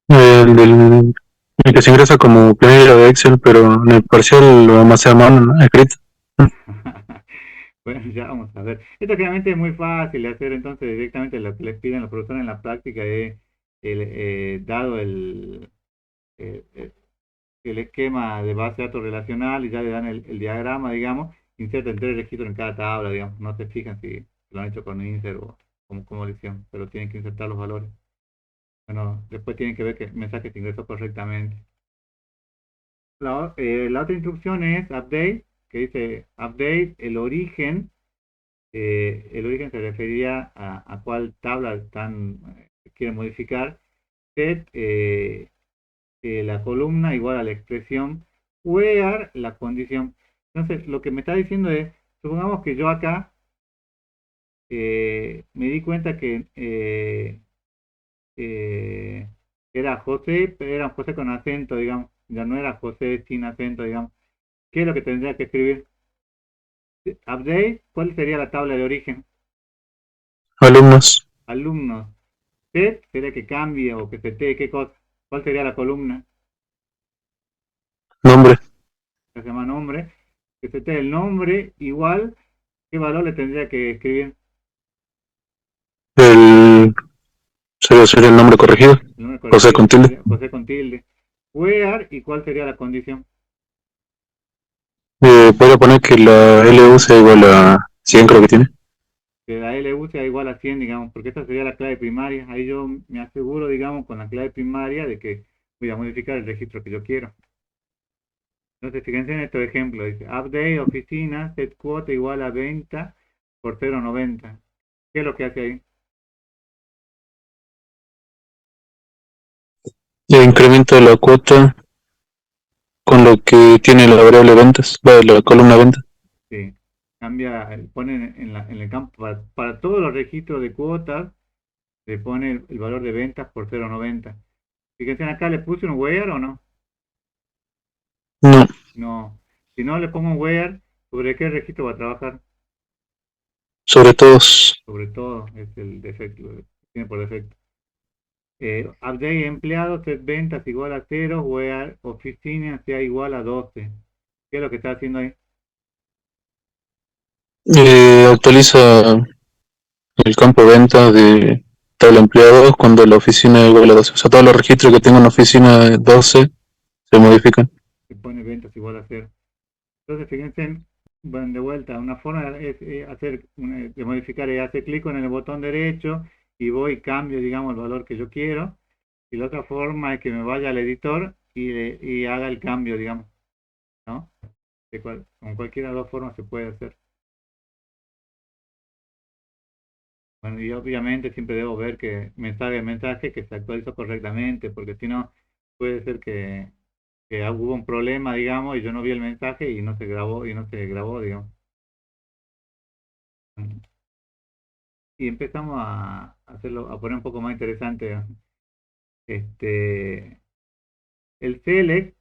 El que se ingresa como planilla de Excel, pero en el parcial lo vamos a hacer a mano, ¿no? Escrito. Bueno, ya vamos a ver. Esto generalmente es muy fácil de hacer, entonces directamente lo que les piden los profesores en la práctica es, dado eh, eh, el esquema de base de datos relacional y ya le dan el diagrama, digamos, inserten tres registros en cada tabla, digamos. No se fijan si lo han hecho con insert o como lo hicieron, pero tienen que insertar los valores. Bueno, después tienen que ver que el mensaje se ingresó correctamente. La otra instrucción es update, que dice update el origen se referiría a cuál tabla quieren modificar. Set la columna igual a la expresión where la condición. Entonces, lo que me está diciendo es, supongamos que yo acá me di cuenta que eh, era José, pero era José con acento, digamos. Ya no era José sin acento, digamos. ¿Qué es lo que tendría que escribir? Update, ¿cuál sería la tabla de origen? Alumnos, Alumnos. Set sería que cambie o que setee, ¿qué cosa? ¿Cuál sería la columna? nombre, Que se llama nombre. Que setee el nombre igual, ¿qué valor le tendría que escribir? el sería el nombre corregido, El nombre José corregido con tilde. sería José con tilde. Where, ¿y cuál sería la condición? Podría poner que la LU sea igual a 100, creo que tiene. que la LU sea igual a 100, digamos, porque esta sería la clave primaria. Ahí yo me aseguro, digamos, con la clave primaria de que voy a modificar el registro que yo quiero. Entonces, fíjense en este ejemplo, dice update oficina set cuota igual a venta por 0.90. ¿Qué es lo que hace ahí? E incremento la cuota con lo que tiene la variable ventas, la columna ventas. Sí, cambia, pone en el campo, para todos los registros de cuotas, le pone el valor de ventas por 0.90. Fíjense acá, ¿le puse un where o no? No, No. Si no le pongo un where, ¿sobre qué registro va a trabajar? sobre todos. Sobre todo, es el defecto, tiene por defecto. Update empleado, set ventas igual a 0, where oficina sea igual a 12. ¿Qué es lo que está haciendo ahí? Actualiza el campo venta de tabla empleados cuando la oficina es igual a 12. O sea, todos los registros que tengo en la oficina de 12 se modifican. Se pone ventas igual a 0. Entonces, fíjense, van de vuelta. Una forma es de modificar es hacer clic en el botón derecho y voy y cambio, digamos, el valor que yo quiero. Y la otra forma es que me vaya al editor y haga el cambio, digamos, ¿no? Con cualquiera de las dos formas se puede hacer. Bueno, y obviamente siempre debo ver que me salga el mensaje que se actualizó correctamente, porque si no, puede ser que hubo un problema, digamos, y yo no vi el mensaje y no se grabó, digamos. Y empezamos a hacerlo, a poner un poco más interesante. Este, el select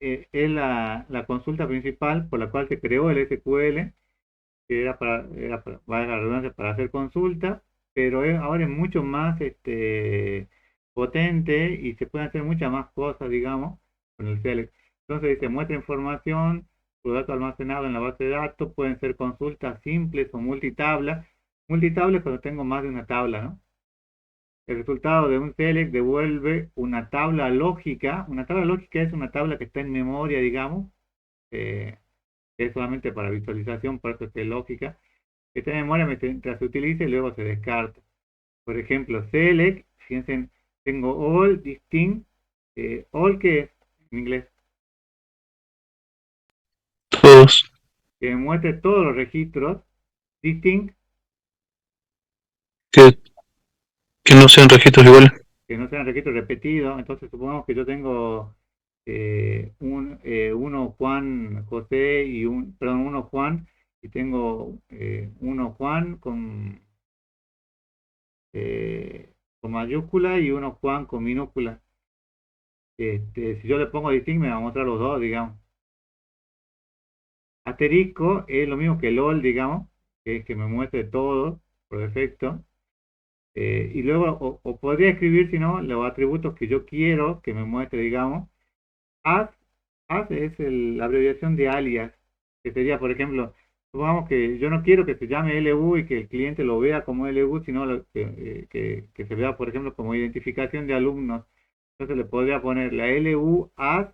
es la consulta principal por la cual se creó el SQL, que valga la redundancia, para hacer consulta, pero ahora es mucho más potente y se pueden hacer muchas más cosas, digamos, con el select. Entonces dice, muestra información, los datos almacenados en la base de datos, pueden ser consultas simples o multitabla. Multitable es cuando tengo más de una tabla, ¿no? El resultado de un select devuelve una tabla lógica. Una tabla lógica es una tabla que está en memoria, digamos, eh, que es solamente para visualización, por eso es que es lógica. Que está en memoria mientras se utiliza y luego se descarta. Por ejemplo, select, fíjense, tengo all, distinct, all que es en inglés, Todos. que muestre todos los registros, distinct, Que, que no sean registros iguales. que no sean registros repetidos. Entonces supongamos que yo tengo uno Juan José perdón, uno Juan y tengo uno Juan con mayúscula y uno Juan con minúscula. Si yo le pongo distinct me va a mostrar los dos, digamos. Asterisco es lo mismo que LOL, digamos, que es que me muestre todo por defecto. Y luego, o podría escribir, si no, los atributos que yo quiero que me muestre, digamos. As, as es la abreviación de alias, que sería, por ejemplo, supongamos que yo no quiero que se llame LU y que el cliente lo vea como LU, sino que se vea, por ejemplo, como identificación de alumnos. Entonces le podría poner la LU as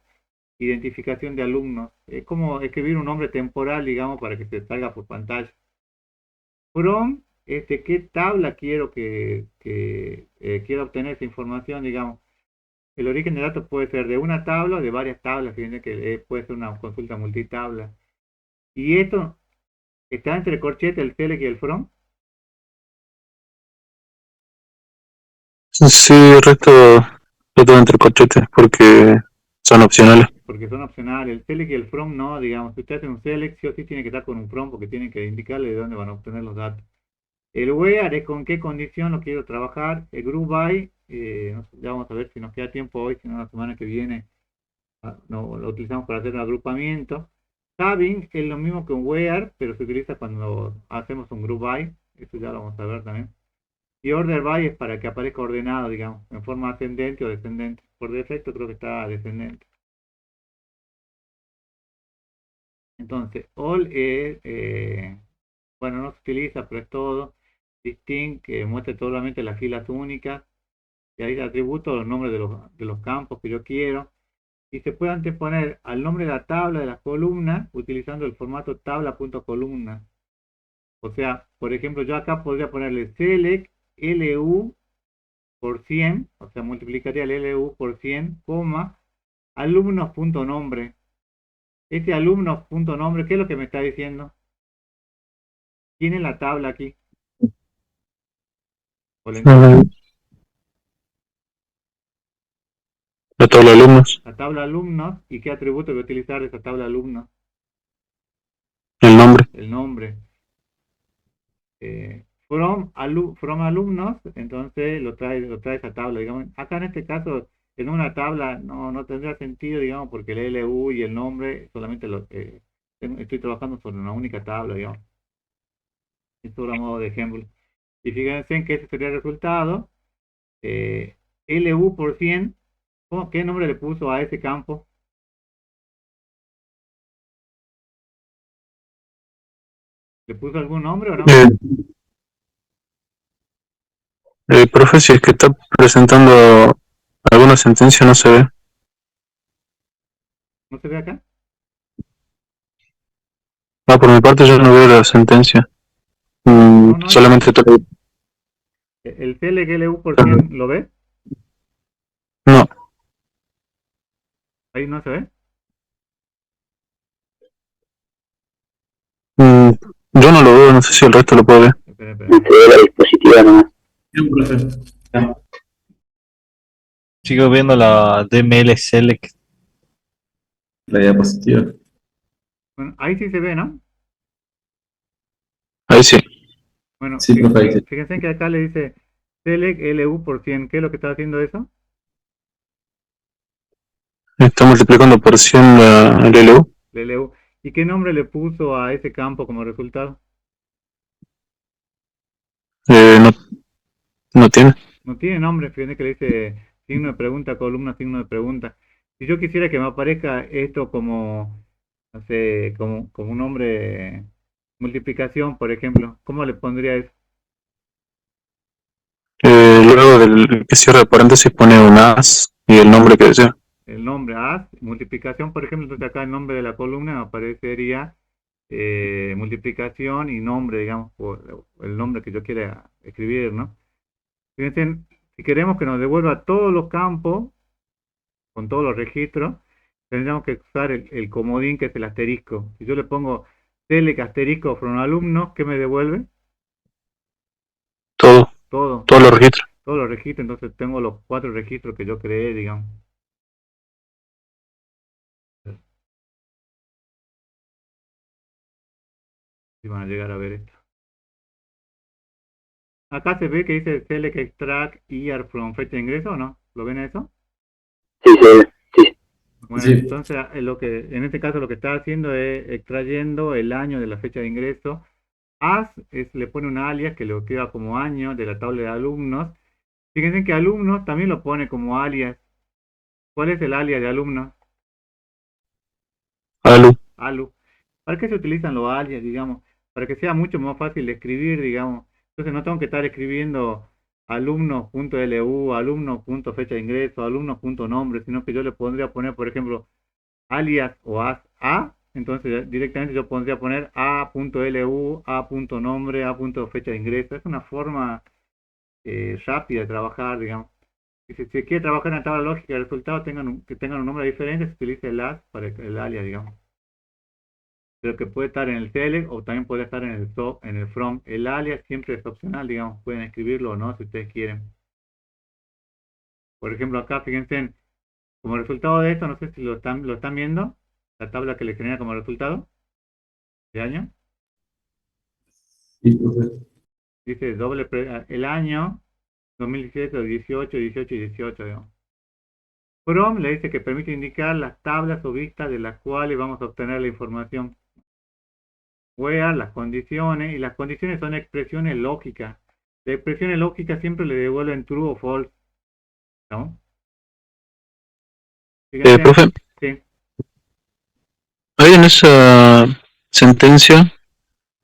identificación de alumnos. Es como escribir un nombre temporal, digamos, para que se salga por pantalla. From, ¿qué tabla quiero obtener esa información, digamos? El origen de datos puede ser de una tabla o de varias tablas, fíjense que puede ser una consulta multitabla. Y esto está entre corchetes, el select y el from, Sí, el resto entre corchetes porque son opcionales. porque son opcionales. El select y el from no, digamos, si usted hace un select, sí o sí tiene que estar con un from porque tiene que indicarle de dónde van a obtener los datos. El where es con qué condición lo quiero trabajar. El group by, ya vamos a ver si nos queda tiempo hoy, si no la semana que viene no, lo utilizamos para hacer un agrupamiento. Tabbing es lo mismo que un where, pero se utiliza cuando hacemos un group by, eso ya lo vamos a ver también. Y order by es para que aparezca ordenado, digamos, en forma ascendente o descendente. Por defecto creo que está descendente. Entonces, all es, bueno, no se utiliza, pero es todo. Distinct, que muestra solamente las filas únicas. Y ahí atributo los nombres de los campos que yo quiero. Y se puede anteponer al nombre de la tabla de las columnas utilizando el formato tabla.columna. O sea, por ejemplo, yo acá podría ponerle select LU por 100, o sea, multiplicaría el LU por 100, coma, alumnos.nombre. Este alumnos.nombre, ¿qué es lo que me está diciendo? Tiene la tabla aquí. ¿O le entiendes? La tabla de alumnos, La tabla alumnos, ¿y qué atributo voy a utilizar de esa tabla alumnos? el nombre. El nombre. From alumnos, entonces lo trae esa tabla, digamos. Acá en este caso, en una tabla no tendría sentido, digamos, porque el LU y el nombre solamente estoy trabajando sobre una única tabla, digamos. Esto a modo de ejemplo. Y fíjense en que ese sería el resultado. LU por 100, ¿qué nombre le puso a ese campo? ¿Le puso algún nombre o no? Profe, si es que está presentando alguna sentencia no se ve. ¿No se ve acá? Ah, por mi parte yo no veo la sentencia. No, Solamente tengo... el CLGLU por 100, ¿lo ve? No, Ahí no se ve. yo no lo veo, no sé si el resto lo puede ver. Espera, Se ve la dispositiva nomás. Sí, profe. Sigo viendo la DML Select. La diapositiva. Bueno, ahí sí se ve, ¿no? Ahí sí. Bueno, Sí, profe, ahí sí. fíjense que acá le dice select LU por 100. ¿Qué es lo que está haciendo eso? Está multiplicando por 100 el LU. LU. ¿Y qué nombre le puso a ese campo como resultado? No, no tiene. No tiene nombre, fíjense que le dice signo de pregunta, columna, signo de pregunta. Si yo quisiera que me aparezca esto como, no sé, como un nombre multiplicación, por ejemplo, ¿cómo le pondría eso? Luego del que cierra paréntesis pone un as y el nombre que desea. El nombre as, multiplicación, por ejemplo, entonces acá el nombre de la columna me aparecería multiplicación y nombre, digamos, por el nombre que yo quiera escribir, ¿no? Fíjense, si queremos que nos devuelva todos los campos, con todos los registros, tendríamos que usar el comodín que es el asterisco. Si yo le pongo select asterisco from alumnos, ¿qué me devuelve? Todo, Todo, todos los registros. todos los registros, entonces tengo los 4 registros que yo creé, digamos. Si van a llegar a ver esto. Acá se ve que dice select extract year from fecha de ingreso, ¿o no? ¿Lo ven eso? Sí, se ve. Sí. Bueno, Sí. entonces en este caso lo que está haciendo es extrayendo el año de la fecha de ingreso. Le pone un alias que lo queda como año de la tabla de alumnos. Fíjense que alumnos también lo pone como alias. ¿Cuál es el alias de alumnos? ALU. ALU. ¿Para qué se utilizan los alias, digamos? Para que sea mucho más fácil de escribir, digamos. Entonces no tengo que estar escribiendo alumnos.lu, alumnos.fecha de ingreso, alumnos.nombre, sino que yo le podría poner, por ejemplo, alias o a, entonces directamente yo podría poner a.lu, a.nombre, a.fecha de ingreso. Es una forma rápida de trabajar, digamos. Y si se quiere trabajar en la tabla lógica de resultados que tengan un nombre diferente, se utiliza el as para el alias, digamos. Pero que puede estar en el select o también puede estar en el from. El alias siempre es opcional, digamos. Pueden escribirlo o no si ustedes quieren. Por ejemplo, acá fíjense, como resultado de esto, no sé si lo están viendo, la tabla que le genera como resultado de año. Sí, profe. Dice el año 2017, 18, 18 y 18, digamos. From le dice que permite indicar las tablas o vistas de las cuales vamos a obtener la información. Where, las condiciones, y las condiciones son expresiones lógicas. Las expresiones lógicas siempre le devuelven true o false, ¿no? Fíjense, Profe, sí, ahí en esa sentencia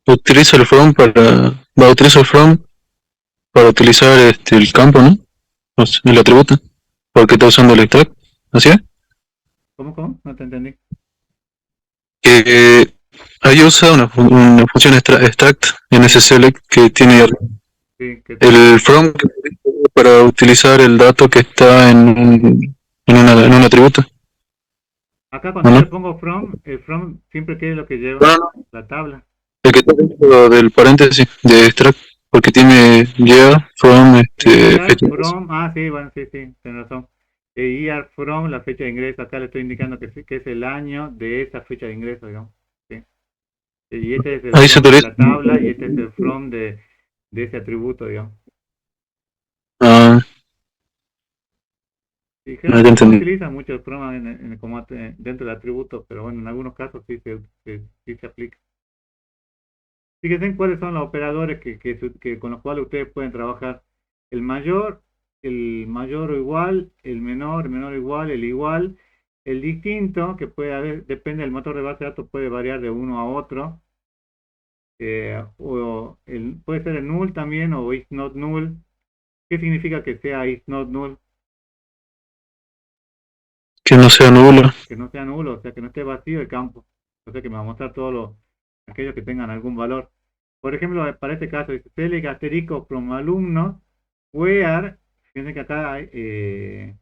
utiliza el from utiliza el from para utilizar el campo, ¿no? O sea, el atributo. Porque está usando el extract. ¿Así es? ¿Cómo? No te entendí. Que Ahí usa una función extract en ese select que tiene Sí, que el from para utilizar el dato que está en un atributo, acá ¿o cuando yo le no? pongo from, el from siempre tiene lo que No, lleva no, la tabla. el que está dentro del paréntesis de extract, porque tiene yeah, from, ER fecha. from, sí, bueno, sí, sí, tienes razón. ER from, la fecha de ingreso, acá le estoy indicando que, que es el año de esa fecha de ingreso, digamos. ¿Sí? Y este es el Ahí se from de utiliza. la tabla y este es el from de ese atributo, digamos. Ah, Y ah, ya generalmente no entendí. utiliza mucho el from como dentro del atributo, pero bueno, en algunos casos sí se aplica. Fíjense cuáles son los operadores que con los cuales ustedes pueden trabajar. El mayor, el mayor o igual, el menor o igual, el igual, el distinto, que puede haber, depende del motor de base de datos, puede variar de uno a otro. Puede ser el null también o is not null. ¿Qué significa que sea is not null? Que no sea nulo. Que no sea nulo, o sea, que no esté vacío el campo. O sea, que me va a mostrar todos aquellos que tengan algún valor. Por ejemplo, para este caso, dice select asterisco from alumno, where, fíjense que acá hay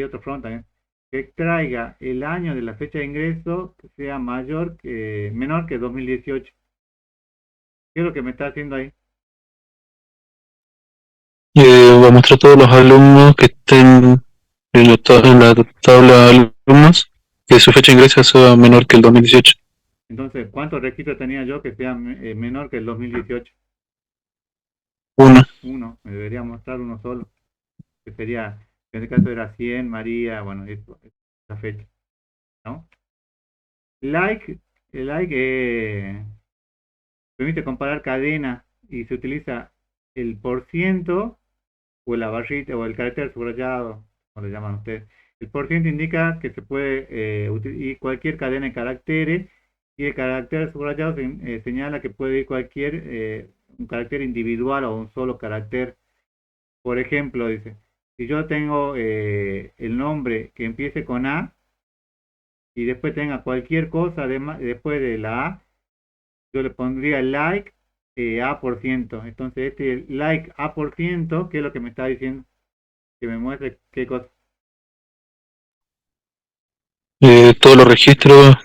otro front también, que extraiga el año de la fecha de ingreso que sea menor que 2018. ¿Qué es lo que me está haciendo ahí? Va a mostrar todos los alumnos que estén en la tabla de alumnos, que su fecha de ingreso sea menor que el 2018. Entonces, ¿cuántos registros tenía yo que sea menor que el 2018? Uno. Uno, me debería mostrar uno solo, que sería, en este caso era 100, María, bueno, esa fecha, ¿no? Like, el like permite comparar cadenas y se utiliza el por ciento o la barrita o el carácter subrayado, como lo llaman ustedes. El por ciento indica que se puede ir cualquier cadena de caracteres y el carácter subrayado señala que puede ir cualquier un carácter individual o un solo carácter. Por ejemplo, dice, si yo tengo el nombre que empiece con A y después tenga cualquier cosa después de la A, yo le pondría like A por ciento. Entonces, este like A por ciento, ¿qué es lo que me está diciendo? Que me muestre qué cosa. Todos los registros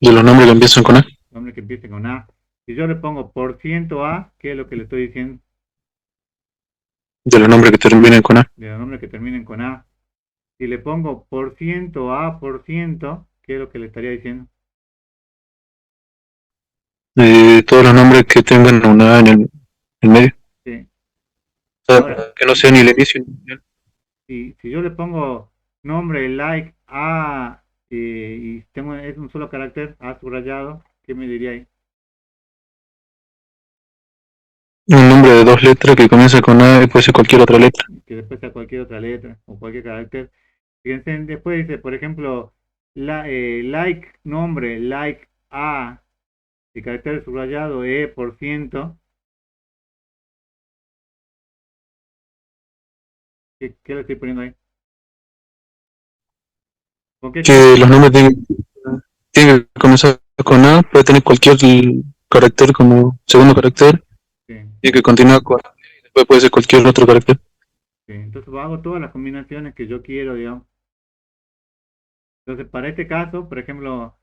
de los nombres que empiezan con A, Nombre que empiece con A. Si yo le pongo por ciento A, ¿qué es lo que le estoy diciendo? de los nombres que terminen con A. De los nombres que terminen con A. Si le pongo por ciento A por ciento, ¿qué es lo que le estaría diciendo? Todos los nombres que tengan una A en medio. Sí. O Ahora, sea, que no sea ni el inicio ni el final. si yo le pongo nombre like A y es un solo carácter, A subrayado, ¿qué me diría ahí? Un nombre de dos letras que comienza con A y puede ser cualquier otra letra. Que después sea cualquier otra letra o cualquier carácter. Fíjense, después dice, por ejemplo, like nombre, like A, el carácter subrayado E por ciento. ¿Qué le estoy poniendo ahí? ¿Con qué cosa? Que los nombres tienen que comenzar con A, puede tener cualquier carácter como segundo carácter Sí, y que continúa con A, y después puede ser cualquier otro carácter. sí. Entonces hago todas las combinaciones que yo quiero, digamos. Entonces, para este caso, por ejemplo,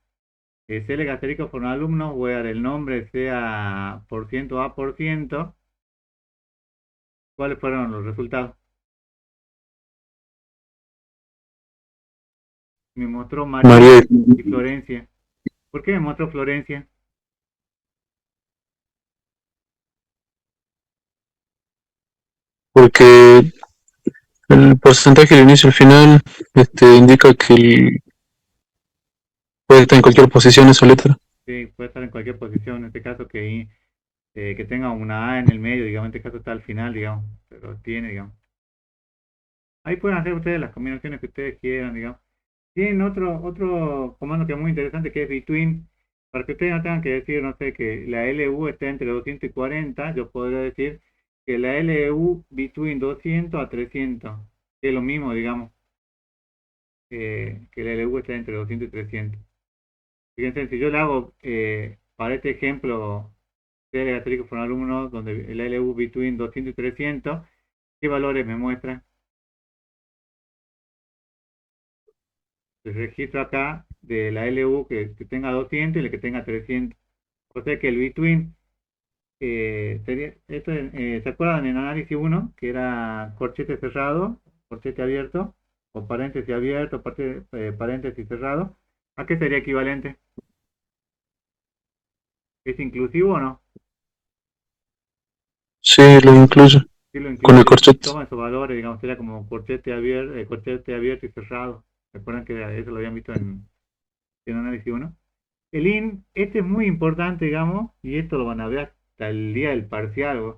select asterisco for alumno, voy a dar el nombre sea por ciento A por ciento. ¿Cuáles fueron los resultados? Me mostró María María, y Florencia. ¿Por qué me mostró Florencia? porque el porcentaje del inicio y el final indica que puede estar en cualquier posición esa letra. Sí, puede estar en cualquier posición, en este caso que tenga una A en el medio, digamos, en este caso está al final, digamos, pero tiene, digamos. Ahí pueden hacer ustedes las combinaciones que ustedes quieran, digamos. Tienen otro comando que es muy interesante que es between, para que ustedes no tengan que decir, no sé, que la LU está entre 200 y 40, yo podría decir que la LU between 200 a 300, que es lo mismo, digamos, que la LU está entre 200 y 300. Fíjense, si yo le hago para este ejemplo serie asterisco for alumno donde el LU between 200 y 300, ¿qué valores me muestra? El registro acá de la LU que tenga 200 y el que tenga 300. O sea que el between sería, esto, ¿se acuerdan en análisis 1 que era corchete cerrado, corchete abierto, o paréntesis abierto, paréntesis cerrado? ¿A qué sería equivalente? ¿Es inclusivo o no? Sí, lo incluyo Sí lo con el incluye, corchete. toma esos valores, digamos, sería como corchete abierto y cerrado. ¿Recuerdan que eso lo habían visto en análisis 1? El IN, este es muy importante, digamos, y esto lo van a ver hasta el día del parcial.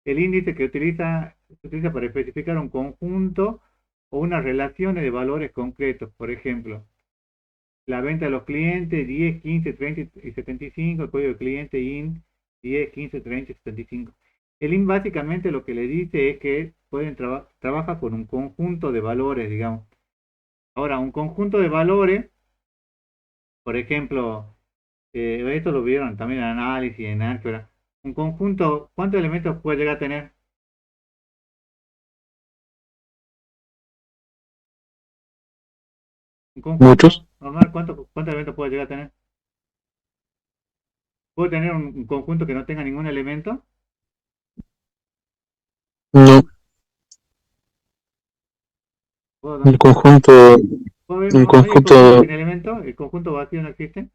El índice que se utiliza para especificar un conjunto o unas relaciones de valores concretos. Por ejemplo, la venta de los clientes 10, 15, 30 y 75, el código de cliente IN 10, 15, 30 y 75. El IN básicamente lo que le dice es que trabaja con un conjunto de valores, digamos. Ahora, un conjunto de valores, por ejemplo, esto lo vieron también en análisis, en álgebra. Un conjunto, ¿cuántos elementos puede llegar a tener? Un Muchos. conjunto normal, ¿cuántos elementos puede llegar a tener? ¿Puedo tener un conjunto que no tenga ningún elemento? No, ¿Puedo, un conjunto, un ¿No hay un conjunto conjunto, sin elemento? ¿El conjunto vacío no existe?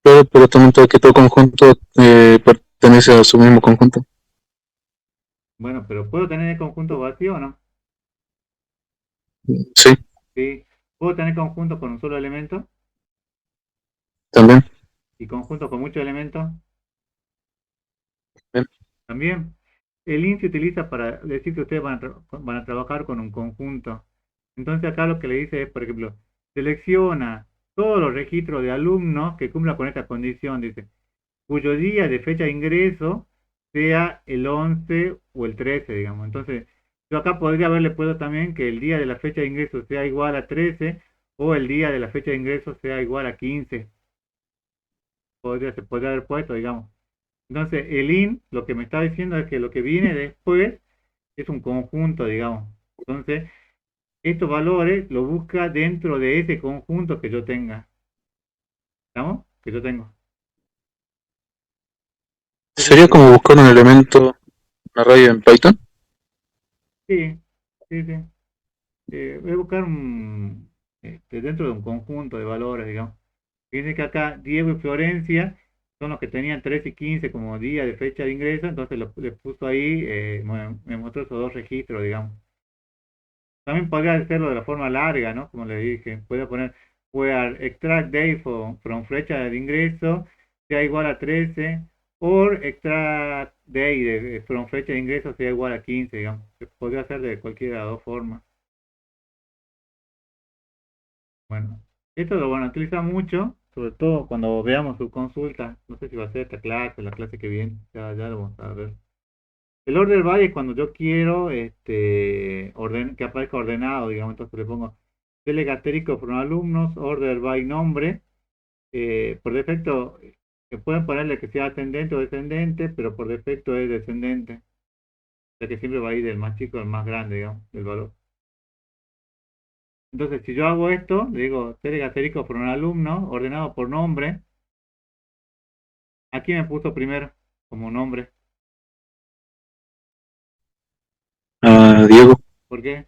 claro, pero también todo que todo conjunto pertenece a su mismo conjunto. Bueno, pero ¿puedo tener el conjunto vacío o no? Sí, Sí. ¿Puedo tener conjuntos con un solo elemento? también. ¿Y conjuntos con muchos elementos? Bien. También. El IN se utiliza para decir que ustedes van a trabajar con un conjunto. Entonces acá lo que le dice es, por ejemplo, selecciona todos los registros de alumnos que cumplan con esta condición, dice, cuyo día de fecha de ingreso sea el 11 o el 13, digamos. Entonces, yo acá podría haberle puesto también que el día de la fecha de ingreso sea igual a 13 o el día de la fecha de ingreso sea igual a 15. Se podría haber puesto, digamos. Entonces, el IN lo que me está diciendo es que lo que viene después es un conjunto, digamos. Entonces, estos valores lo busca dentro de ese conjunto que yo tenga. ¿Estamos? Que yo tengo. Eso es Sería lo que... como buscar un elemento, una array en Python. Sí, sí, sí. Voy a buscar dentro de un conjunto de valores, digamos. Fíjense que acá Diego y Florencia son los que tenían 13 y 15 como día de fecha de ingreso, entonces les puso ahí, me mostró esos dos registros, digamos. También podría hacerlo de la forma larga, ¿no? Como le dije, puede poner where extract day from fecha de ingreso sea igual a 13 o extract day from fecha de ingreso sea igual a 15, digamos. Se podría hacer de cualquiera de las dos formas. Bueno, esto lo van a utilizar mucho, sobre todo cuando veamos su consulta. No sé si va a ser esta clase, la clase que viene, ya lo vamos a ver. El order by es cuando yo quiero que aparezca ordenado, digamos, entonces le pongo select asterisk from alumnos, order by nombre. Por defecto, pueden ponerle que sea ascendente o descendente, pero por defecto es descendente. O sea que siempre va a ir del más chico al más grande, digamos, del valor. Entonces, si yo hago esto, le digo select asterisk from alumno, ordenado por nombre. Aquí me puso primero como nombre. Diego, ¿Por qué?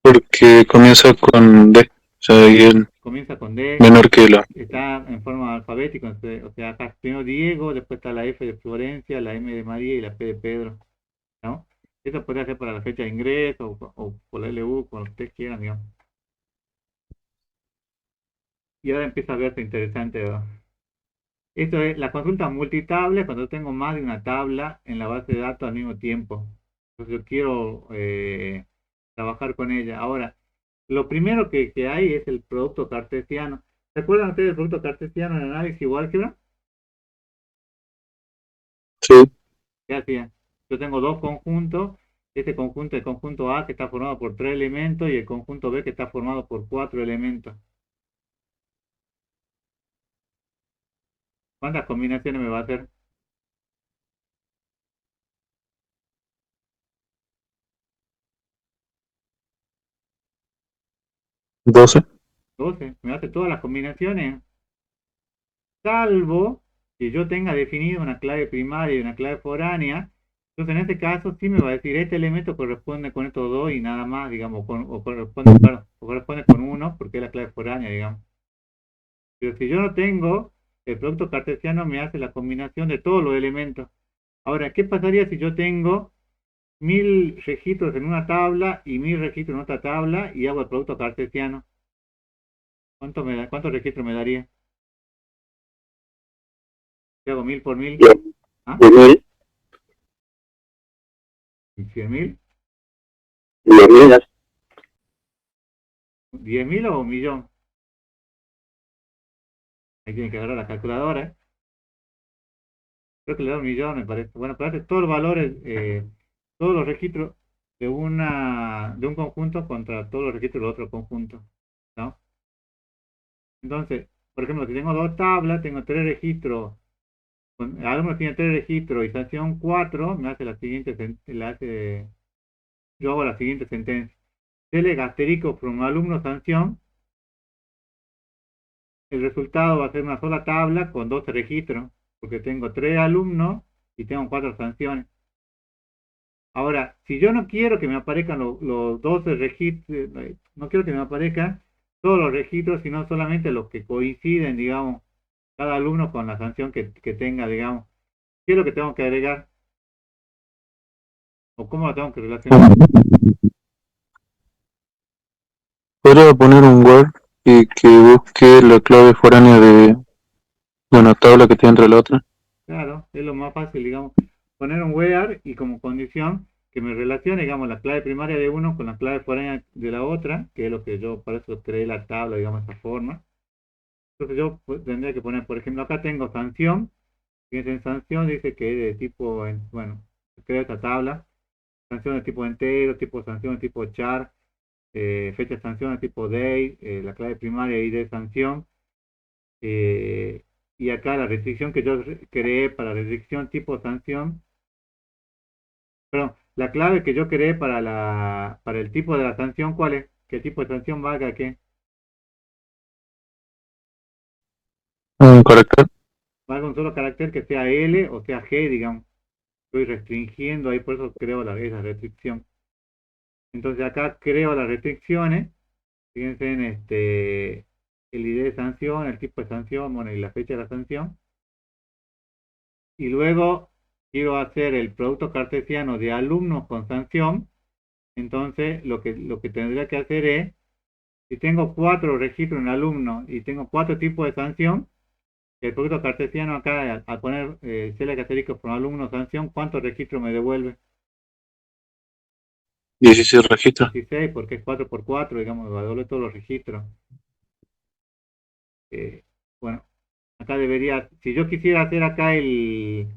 porque comienza con D, o sea, y el Comienza con D, menor que la. está en forma alfabética, o sea, acá primero Diego, después está la F de Florencia, la M de María y la P de Pedro, ¿no? Eso podría ser para la fecha de ingreso o por la LU, como ustedes quieran, digamos. Y ahora empieza a verse interesante, ¿verdad? Esto es la consulta multitable cuando tengo más de una tabla en la base de datos al mismo tiempo. Entonces yo quiero trabajar con ella. Ahora, lo primero que hay es el producto cartesiano. ¿Se acuerdan ustedes del producto cartesiano en análisis o álgebra? Sí, ¿Qué hacía? Yo tengo dos conjuntos. Este conjunto, el conjunto A que está formado por tres elementos y el conjunto B que está formado por cuatro elementos. ¿Cuántas combinaciones me va a hacer? 12. 12. Me hace todas las combinaciones. Salvo que yo tenga definido una clave primaria y una clave foránea. Entonces, en este caso, sí me va a decir, este elemento corresponde con estos dos y nada más, digamos, o corresponde, claro, o corresponde con uno, porque es la clave foránea, digamos. Pero si yo no tengo, el producto cartesiano me hace la combinación de todos los elementos. Ahora, ¿qué pasaría si yo tengo 1000 registros en una tabla y 1000 registros en otra tabla y hago el producto cartesiano? ¿Cuántos registros me daría? Si hago 1000 por 1000, ¿ah? 10.000, 100.000, 10.000, 10.000 o un millón. Ahí tienen que agarrar la calculadora, ¿eh? Creo que le da un millón, me parece. Bueno, parece todos los valores, todos los registros de un conjunto contra todos los registros de otro conjunto, ¿no? Entonces, por ejemplo, si tengo dos tablas, tengo tres registros, alumno tiene tres registros y sanción 4, me hace la siguiente, yo hago la siguiente sentencia. Select asterisk from alumno sanción, el resultado va a ser una sola tabla con 12 registros, porque tengo 3 alumnos y tengo 4 sanciones. Ahora, si yo no quiero que me aparezcan los 12 registros, no quiero que me aparezcan todos los registros, sino solamente los que coinciden, digamos, cada alumno con la sanción que tenga, digamos. ¿Qué es lo que tengo que agregar? ¿O cómo lo tengo que relacionar? Podría poner un word y que busque la clave foránea de una tabla que tiene entre la otra. Claro, es lo más fácil, digamos, poner un where y como condición que me relacione, digamos, la clave primaria de uno con la clave foránea de la otra, que es lo que yo, por eso creé la tabla, digamos, de esta forma. Entonces yo tendría que poner, por ejemplo, acá tengo sanción, fíjense en sanción, dice que es de tipo, bueno, creo esta tabla, sanción de tipo entero, tipo sanción de tipo char, fecha de sanción de tipo day, la clave primaria y de sanción, eh, y acá la restricción que yo creé para restricción tipo sanción, perdón, la clave que yo creé para el tipo de la sanción, ¿cuál es? ¿Qué tipo de sanción valga qué? Un carácter. Valga un solo carácter que sea L o sea G, digamos. Estoy restringiendo ahí, por eso creo esa restricción. Entonces acá creo las restricciones, fíjense en el ID de sanción, el tipo de sanción, bueno, y la fecha de la sanción. Y luego quiero hacer el producto cartesiano de alumnos con sanción. Entonces lo que tendría que hacer es, si tengo 4 registros en alumno y tengo 4 tipos de sanción, el producto cartesiano acá al poner select asterisk por alumno sanción, ¿cuántos registros me devuelve? 16 registros. 16, porque es 4 por 4, digamos, me devuelve todos los registros. Eh, bueno, acá debería, si yo quisiera hacer acá eh,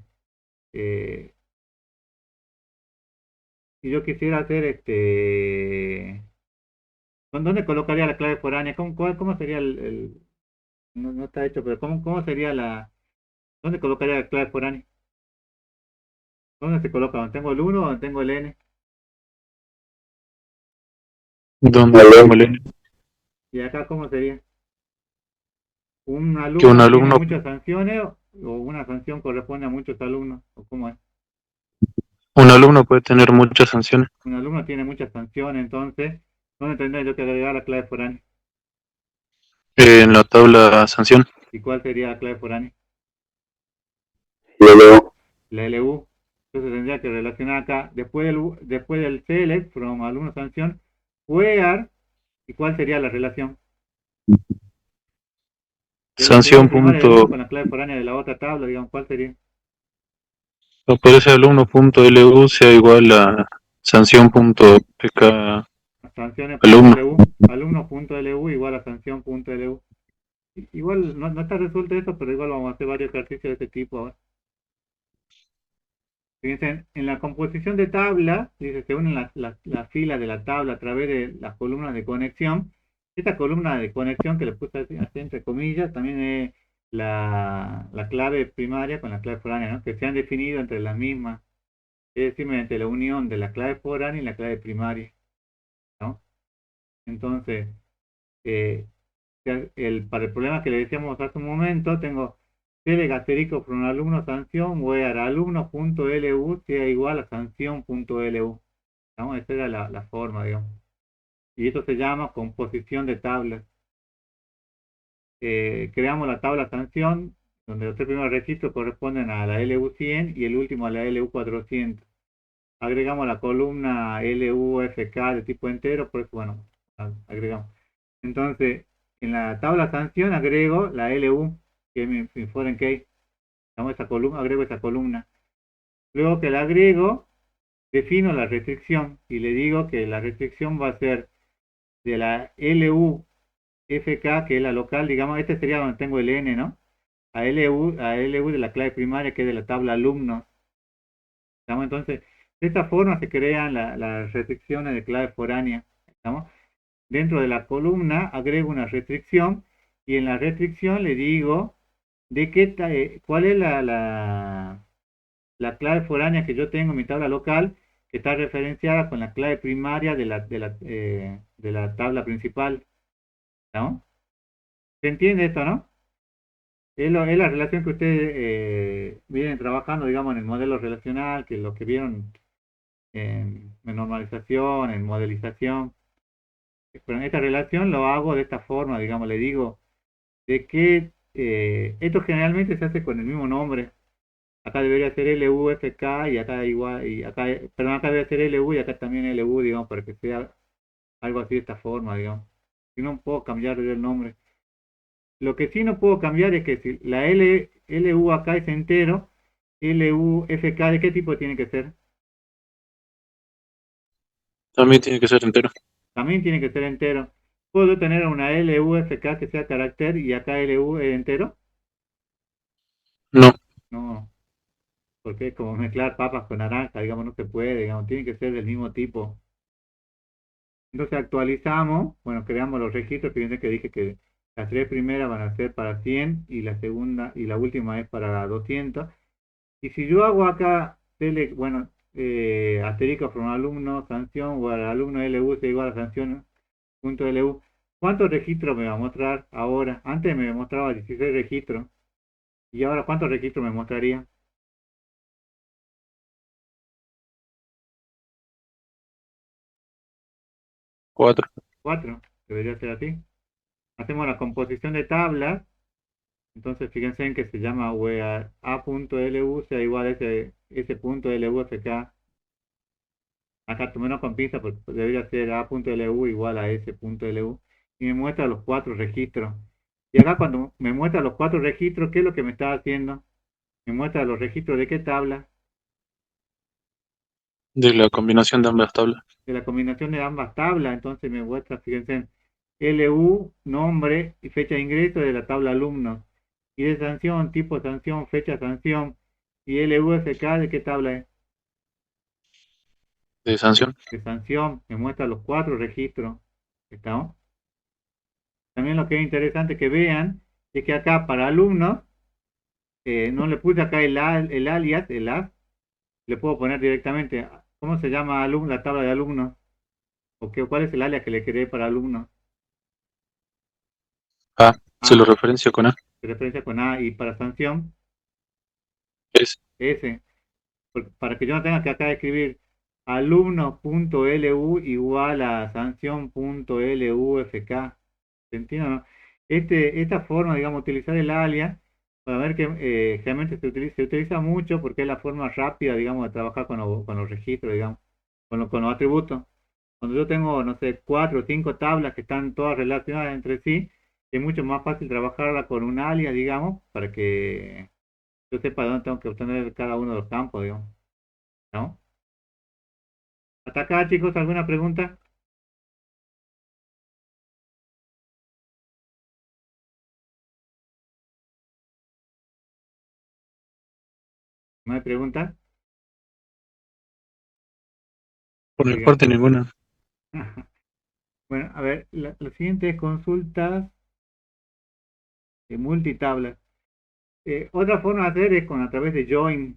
si yo quisiera hacer ¿dónde colocaría la clave foránea? ¿Cómo sería no está hecho, pero ¿cómo sería dónde colocaría la clave foránea? ¿Dónde se coloca? ¿Dónde tengo el 1 o dónde tengo el n? Donde Vale. Y acá, ¿cómo sería? ¿Un que un alumno tiene alumno, muchas sanciones o una sanción corresponde a muchos alumnos? ¿O cómo es? un alumno puede tener muchas sanciones. Un alumno tiene muchas sanciones, entonces, ¿dónde tendría yo que agregar la clave foránea? En la tabla sanción. ¿Y cuál sería la clave foránea? Luego, La LU. Entonces tendría que relacionar acá, después del select from alumno sanción, where, ¿y cuál sería la relación? De la clave Sanción primaria de punto, uno con la clave foránea de la otra tabla, digamos, ¿cuál sería? aparece alumno punto LU sea igual a sanción punto PK alumno. Sanciones.lu, alumnos.lu igual a sanción.lu. Igual no está resuelto esto, pero igual vamos a hacer varios ejercicios de este tipo ahora. Fíjense, en la composición de tabla, dice, se unen las filas de la tabla a través de las columnas de conexión. Esta columna de conexión que le puse así entre comillas, también la clave primaria con la clave foránea, ¿no? Que se han definido entre las mismas, es decir, mediante la unión de la clave foránea y la clave primaria, ¿no? Entonces, eh, para el problema que le decíamos hace un momento, tengo C de Gasterico por un alumno sanción, voy a alumno.lu sea igual a sanción.lu, ¿no? Esa era la forma, digamos. Y esto se llama composición de tablas. Creamos la tabla sanción, donde los tres primeros registros corresponden a la LU100 y el último a la LU400. Agregamos la columna LUFK de tipo entero, por eso, bueno, agregamos. Entonces, en la tabla sanción agrego la LU, que es mi foreign key. Esa columna, agrego esa columna. Luego que la agrego, defino la restricción y le digo que la restricción va a ser de la LUFK, que es la local, digamos, este sería donde tengo el N, ¿no? A LU de la clave primaria, que es de la tabla alumnos. ¿Estamos? Entonces, de esta forma se crean las restricciones de clave foránea. ¿Estamos? Dentro de la columna agrego una restricción y en la restricción le digo de cuál es la clave foránea que yo tengo en mi tabla local, que está referenciada con la clave primaria de la tabla principal. ¿No? ¿Se entiende esto, no? Es la relación que ustedes vienen trabajando, digamos, en el modelo relacional, que lo que vieron en normalización, en modelización. Pero en esta relación lo hago de esta forma, digamos, le digo de que esto generalmente se hace con el mismo nombre. Acá debería ser LUFK y acá igual, y acá, perdón, acá debe ser LU y acá también LU, digamos, para que sea algo así de esta forma, digamos. Si no puedo cambiar el nombre. Lo que sí no puedo cambiar es que si la LU acá es entero, LUFK, ¿de qué tipo tiene que ser? También tiene que ser entero. También tiene que ser entero. ¿Puedo tener una LUFK que sea carácter y acá LU es entero? No, No, porque es como mezclar papas con naranja, digamos, no se puede, digamos, tiene que ser del mismo tipo. Entonces actualizamos, bueno, creamos los registros, fíjense que dije que las tres primeras van a ser para 100 y la segunda y la última es para 200. Y si yo hago acá, bueno, asterisco from alumno, sanción, o al alumno LU es igual a sanción, punto LU, ¿cuántos registros me va a mostrar ahora? Antes me mostraba 16 registros. ¿Y ahora cuántos registros me mostraría? 4. 4. Debería ser así. Hacemos la composición de tablas. Entonces fíjense en que se llama where a.lu sea igual a ese punto LUFK. Acá tomémoslo con pinza porque debería ser a.lu igual a ese punto LU. Y me muestra los 4 registros. Y acá cuando me muestra los 4 registros, ¿qué es lo que me está haciendo? Me muestra los registros de qué tabla, De la combinación de ambas tablas. de la combinación de ambas tablas. Entonces me muestra, fíjense, LU, nombre y fecha de ingreso de la tabla alumnos. Y de sanción, tipo sanción, fecha sanción. Y LUFK, ¿de qué tabla es? De sanción. De sanción, me muestra los 4 registros. ¿Estamos? También lo que es interesante que vean es que acá para alumnos, no le puse acá el alias, el as, le puedo poner directamente, ¿cómo se llama la tabla de alumnos? ¿Cuál es el alias que le creé para alumnos? A. Se A, lo referencia con A. de referencia con A, y para sanción, Es. S. Para que yo no tenga que acá escribir alumnos.lu igual a sanción.lufk. ¿Se entiende, no? Esta forma, digamos, utilizar el alias, para ver que realmente se utiliza mucho porque es la forma rápida, digamos, de trabajar con los registros, digamos, con los atributos. Cuando yo tengo, no sé, 4 o 5 tablas que están todas relacionadas entre sí, es mucho más fácil trabajarla con un alias, digamos, para que yo sepa dónde tengo que obtener cada uno de los campos, digamos, ¿no? Hasta acá, chicos, ¿alguna pregunta? ¿No hay preguntas? Por mi Diga. parte, ninguna. Bueno, a ver, las siguientes consultas de multitabla. Otra forma de hacer es a través de join,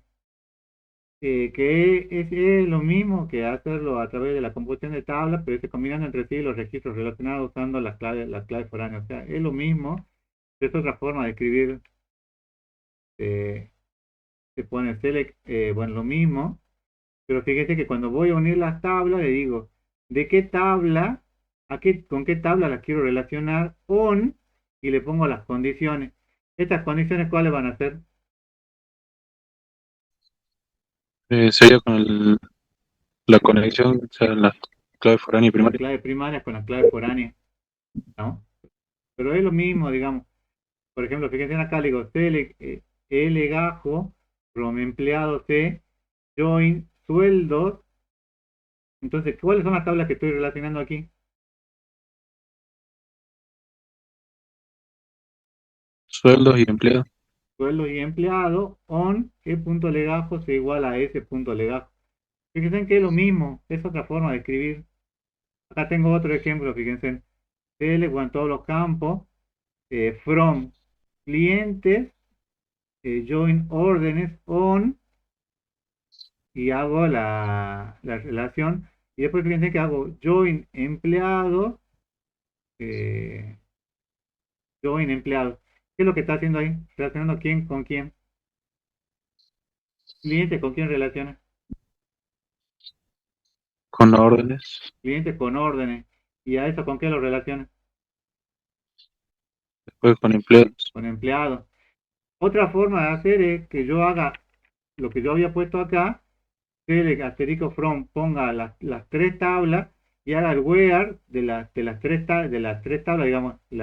que es lo mismo que hacerlo a través de la composición de tabla, pero se combinan entre sí los registros relacionados usando las claves foráneas. O sea, es lo mismo, es otra forma de escribir. eh, Se pone select, bueno, lo mismo, pero fíjese que cuando voy a unir las tablas, le digo, ¿de qué tabla, con qué tabla las quiero relacionar? On, y le pongo las condiciones. ¿Estas condiciones cuáles van a ser? Sería con la conexión, o sea, la clave foránea y La primaria. clave primaria con la clave foránea, ¿no? Pero es lo mismo, digamos. Por ejemplo, fíjense acá, le digo, select, L-gajo, from empleado C, join, sueldos. Entonces, ¿cuáles son las tablas que estoy relacionando aquí? Sueldos y empleados. Sueldos y empleados, on, e.legajo es igual a s.legajo. Fíjense que es lo mismo, es otra forma de escribir. Acá tengo otro ejemplo, fíjense. CL, bueno, todos los campos, from clientes, join órdenes, on, y hago la relación. Y después fíjense que hago join empleados, eh, join empleados. ¿Qué es lo que está haciendo ahí? Relacionando quién con quién. Cliente con quién relaciona. Con órdenes, Cliente con órdenes. ¿Y a eso con qué lo relaciona? después con empleados. Con empleados. Otra forma de hacer es que yo haga lo que yo había puesto acá, select asterisco from, ponga las tres tablas y haga el where de las tres tablas, digamos, de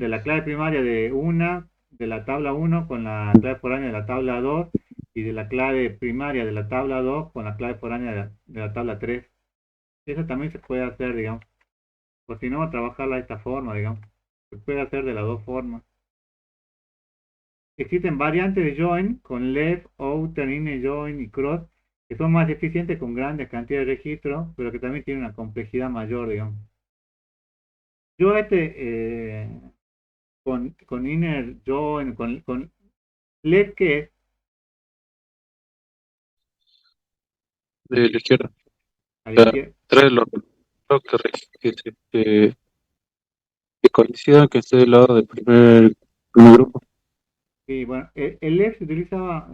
la clave primaria de la tabla uno con la clave foránea de la tabla 2 y de la clave primaria de la tabla 2 con la clave foránea de la tabla 3. Eso también se puede hacer, digamos. O si no, trabajarla de esta forma, digamos. Se puede hacer de las dos formas. Existen variantes de join con left, outer, inner join y cross que son más eficientes con grandes cantidades de registros, pero que también tienen una complejidad mayor, digamos. Yo con inner join, con left, ¿qué es? De la izquierda. A la O sea, izquierda. trae lo que coincida que esté del lado del primer grupo. Sí, bueno, el left se utilizaba,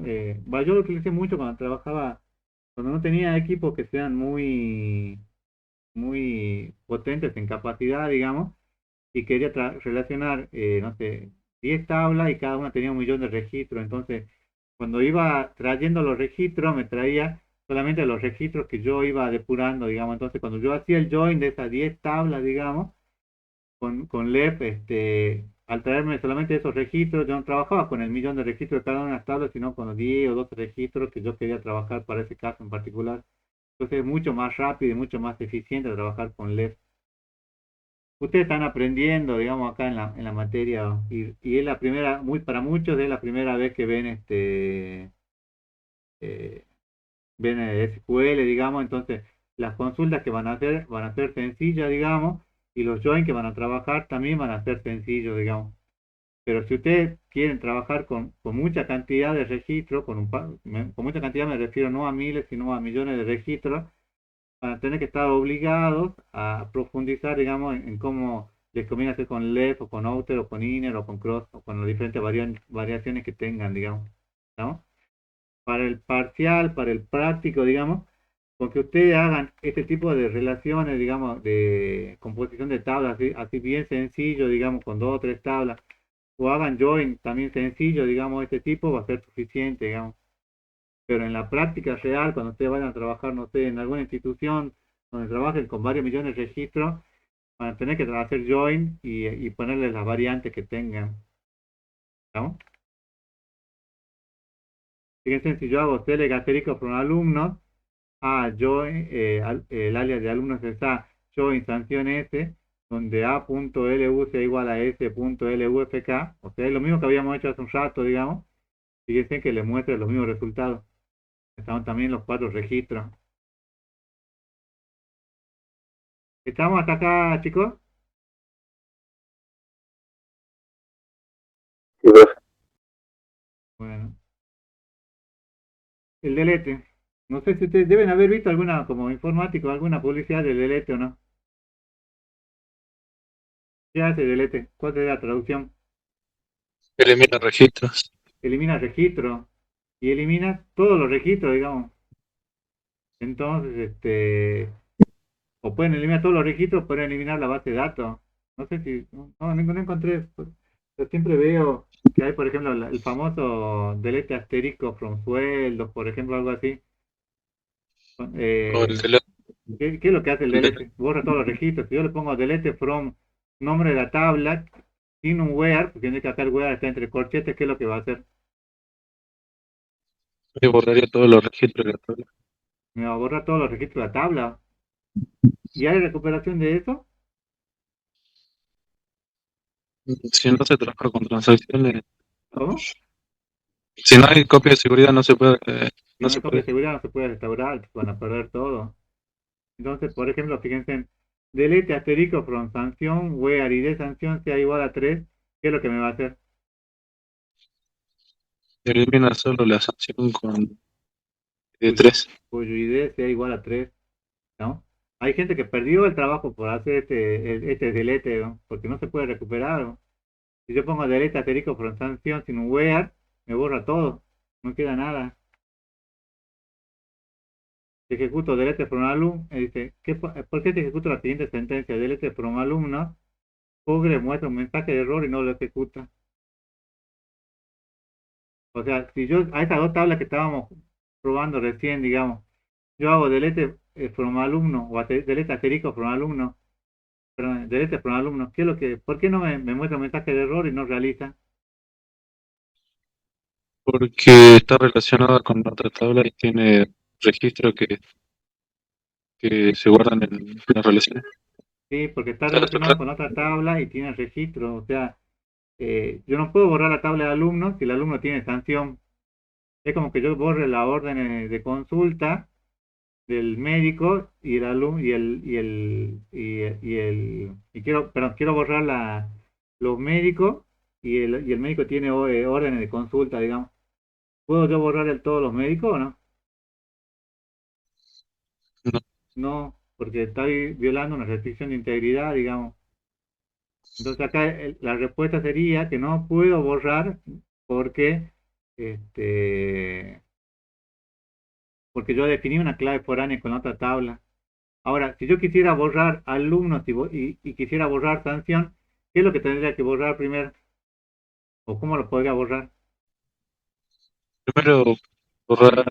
bueno, yo lo utilicé mucho cuando trabajaba, cuando no tenía equipos que sean muy potentes en capacidad, digamos, y quería relacionar, no sé, 10 tablas y cada una tenía un millón de registros. Entonces, cuando iba trayendo los registros, me traía solamente los registros que yo iba depurando, digamos. Entonces, cuando yo hacía el join de esas 10 tablas, digamos, con LEF, al traerme solamente esos registros, yo no trabajaba con el millón de registros de cada una de las tablas, sino con los 10 o 12 registros que yo quería trabajar para ese caso en particular. Entonces, es mucho más rápido y mucho más eficiente trabajar con LEF. Ustedes están aprendiendo, digamos, acá en la materia, y es la primera, para muchos es la primera vez que ven eh, ven SQL, digamos. Entonces las consultas que van a ser sencillas, digamos, y los joins que van a trabajar también van a ser sencillos, digamos. Pero si ustedes quieren trabajar con mucha cantidad de registros, con mucha cantidad me refiero no a miles, sino a millones de registros, van a tener que estar obligados a profundizar, digamos, en cómo les conviene hacer con left o con outer o con inner o con cross o con las diferentes variaciones que tengan, digamos, ¿no? Para el parcial, para el práctico, digamos, con que ustedes hagan este tipo de relaciones, digamos, de composición de tablas, así bien sencillo, digamos, con dos o tres tablas, o hagan join también sencillo, digamos, este tipo va a ser suficiente, digamos. Pero en la práctica real, cuando ustedes vayan a trabajar, no sé, en alguna institución donde trabajen con varios millones de registros, van a tener que hacer join y ponerle las variantes que tengan, ¿no? Fíjense, si yo hago select asterisco from alumnos, join, el alias de alumnos está join sanción S, donde a.lu sea igual a s.lufk, o sea, es lo mismo que habíamos hecho hace un rato, digamos. Fíjense que le muestra los mismos resultados. Están también los cuatro registros. ¿Estamos hasta acá, chicos? Sí, profe. el delete. No sé si ustedes deben haber visto alguna, como informático, alguna publicidad del delete o no. ¿Qué hace delete? ¿Cuál sería la traducción? Elimina registros. Elimina registro y elimina todos los registros, digamos. Entonces, o pueden eliminar todos los registros, pueden eliminar la base de datos. No sé si, no encontré. Pues, yo siempre veo que hay, por ejemplo, el famoso delete asterisco from sueldos, por ejemplo, algo así. O el Eh, teléfono. ¿qué es lo que hace el delete? Borra todos los registros. Si yo le pongo delete from nombre de la tabla, sin un where, porque tiene que acá el where está entre corchetes, ¿qué es lo que va a hacer? Y borraría todos los registros de la tabla. Me va a borrar todos los registros de la tabla. ¿Y hay recuperación de eso? Si no se trabaja con transacciones, ¿Cómo? si no hay copia de seguridad, no se puede, Si no no hay se copia puede. de seguridad no se puede restaurar, van a perder todo. Entonces, por ejemplo, fíjense en delete asterisco from sanción, where y de sanción sea igual a 3, ¿qué es lo que me va a hacer? Elimina solo la sanción con de Cuyo, 3. cuyo ID sea igual a 3, ¿no? Hay gente que perdió el trabajo por hacer este delete, ¿no? Porque no se puede recuperar, ¿no? Si yo pongo delete asterisco from sanción sin un where, me borra todo, no queda nada. Si ejecuto delete from alumno, dice, ¿por qué te ejecuto la siguiente sentencia? Delete from alumno, Google muestra un mensaje de error y no lo ejecuta. O sea, si yo a esas dos tablas que estábamos probando recién, digamos, yo hago delete from alumno o delete asterisco from alumno, perdón, delete from alumno, ¿qué es lo que, ¿por qué no me muestra un mensaje de error y no realiza? Porque está relacionada con otra tabla y tiene registros que se guardan en las relaciones. Sí, porque está ¿Sabes lo relacionado claro? con otra tabla y tiene registro. O sea, yo no puedo borrar la tabla de alumnos si el alumno tiene sanción. Es como que yo borre la orden de consulta del médico y el alumno y quiero, perdón, quiero borrar los médicos y el médico tiene órdenes de consulta, digamos. ¿Puedo yo borrar todos los médicos o no? No, No, porque estoy violando una restricción de integridad, digamos. Entonces acá la respuesta sería que no puedo borrar porque este porque yo definí una clave foránea con la otra tabla. Ahora, si yo quisiera borrar alumnos y quisiera borrar sanción, ¿qué es lo que tendría que borrar primero? ¿O cómo lo podría borrar? primero borrar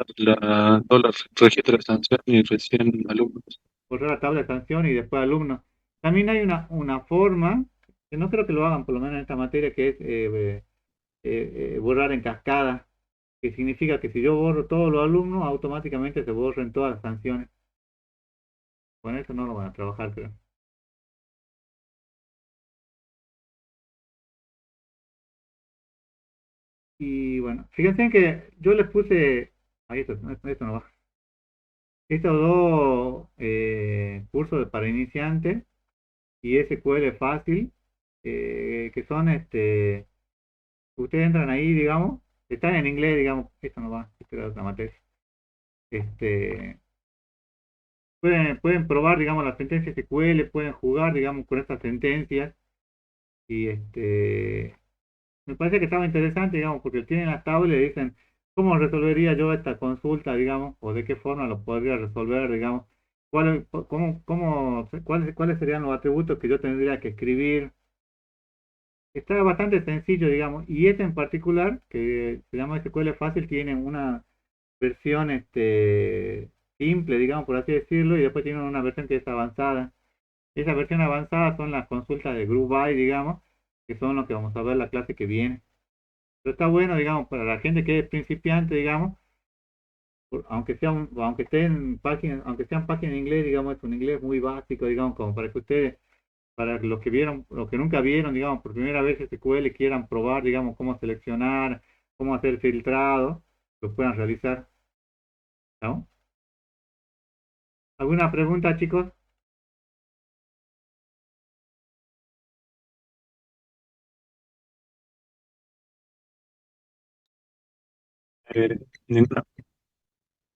todos los registros de sanción y recién alumnos. Borrar la tabla de sanción y después alumnos. También hay una forma, que no creo que lo hagan por lo menos en esta materia, que es borrar en cascada, que significa que si yo borro todos los alumnos, automáticamente se borren todas las sanciones. Con eso no lo van a trabajar, creo. Y bueno, fíjense que yo les puse, ahí esto no va. Estos dos cursos para iniciantes y SQL fácil, que son, ustedes entran ahí, digamos, están en inglés, digamos, esto no va, esto era otra materia. Este, pueden probar, digamos, las sentencias SQL, pueden jugar, digamos, con estas sentencias y me parece que estaba interesante, digamos, porque tienen las tablas y dicen, ¿cómo resolvería yo esta consulta, digamos, o de qué forma lo podría resolver, digamos? ¿Cuáles serían los atributos que yo tendría que escribir? Está bastante sencillo, digamos, y este en particular, que se llama SQL Fácil, tiene una versión simple, digamos, por así decirlo, y después tiene una versión que es avanzada. Esa versión avanzada son las consultas de Group by, digamos, que son lo que vamos a ver la clase que viene. Pero está bueno, digamos, para la gente que es principiante, digamos, aunque esté en páginas, aunque sean páginas en inglés, digamos, es un inglés muy básico, digamos, como para que ustedes, para los que vieron, los que nunca vieron, digamos, por primera vez SQL quieran probar, digamos, cómo seleccionar, cómo hacer filtrado, lo puedan realizar, ¿no? ¿Alguna pregunta, chicos? Ninguna.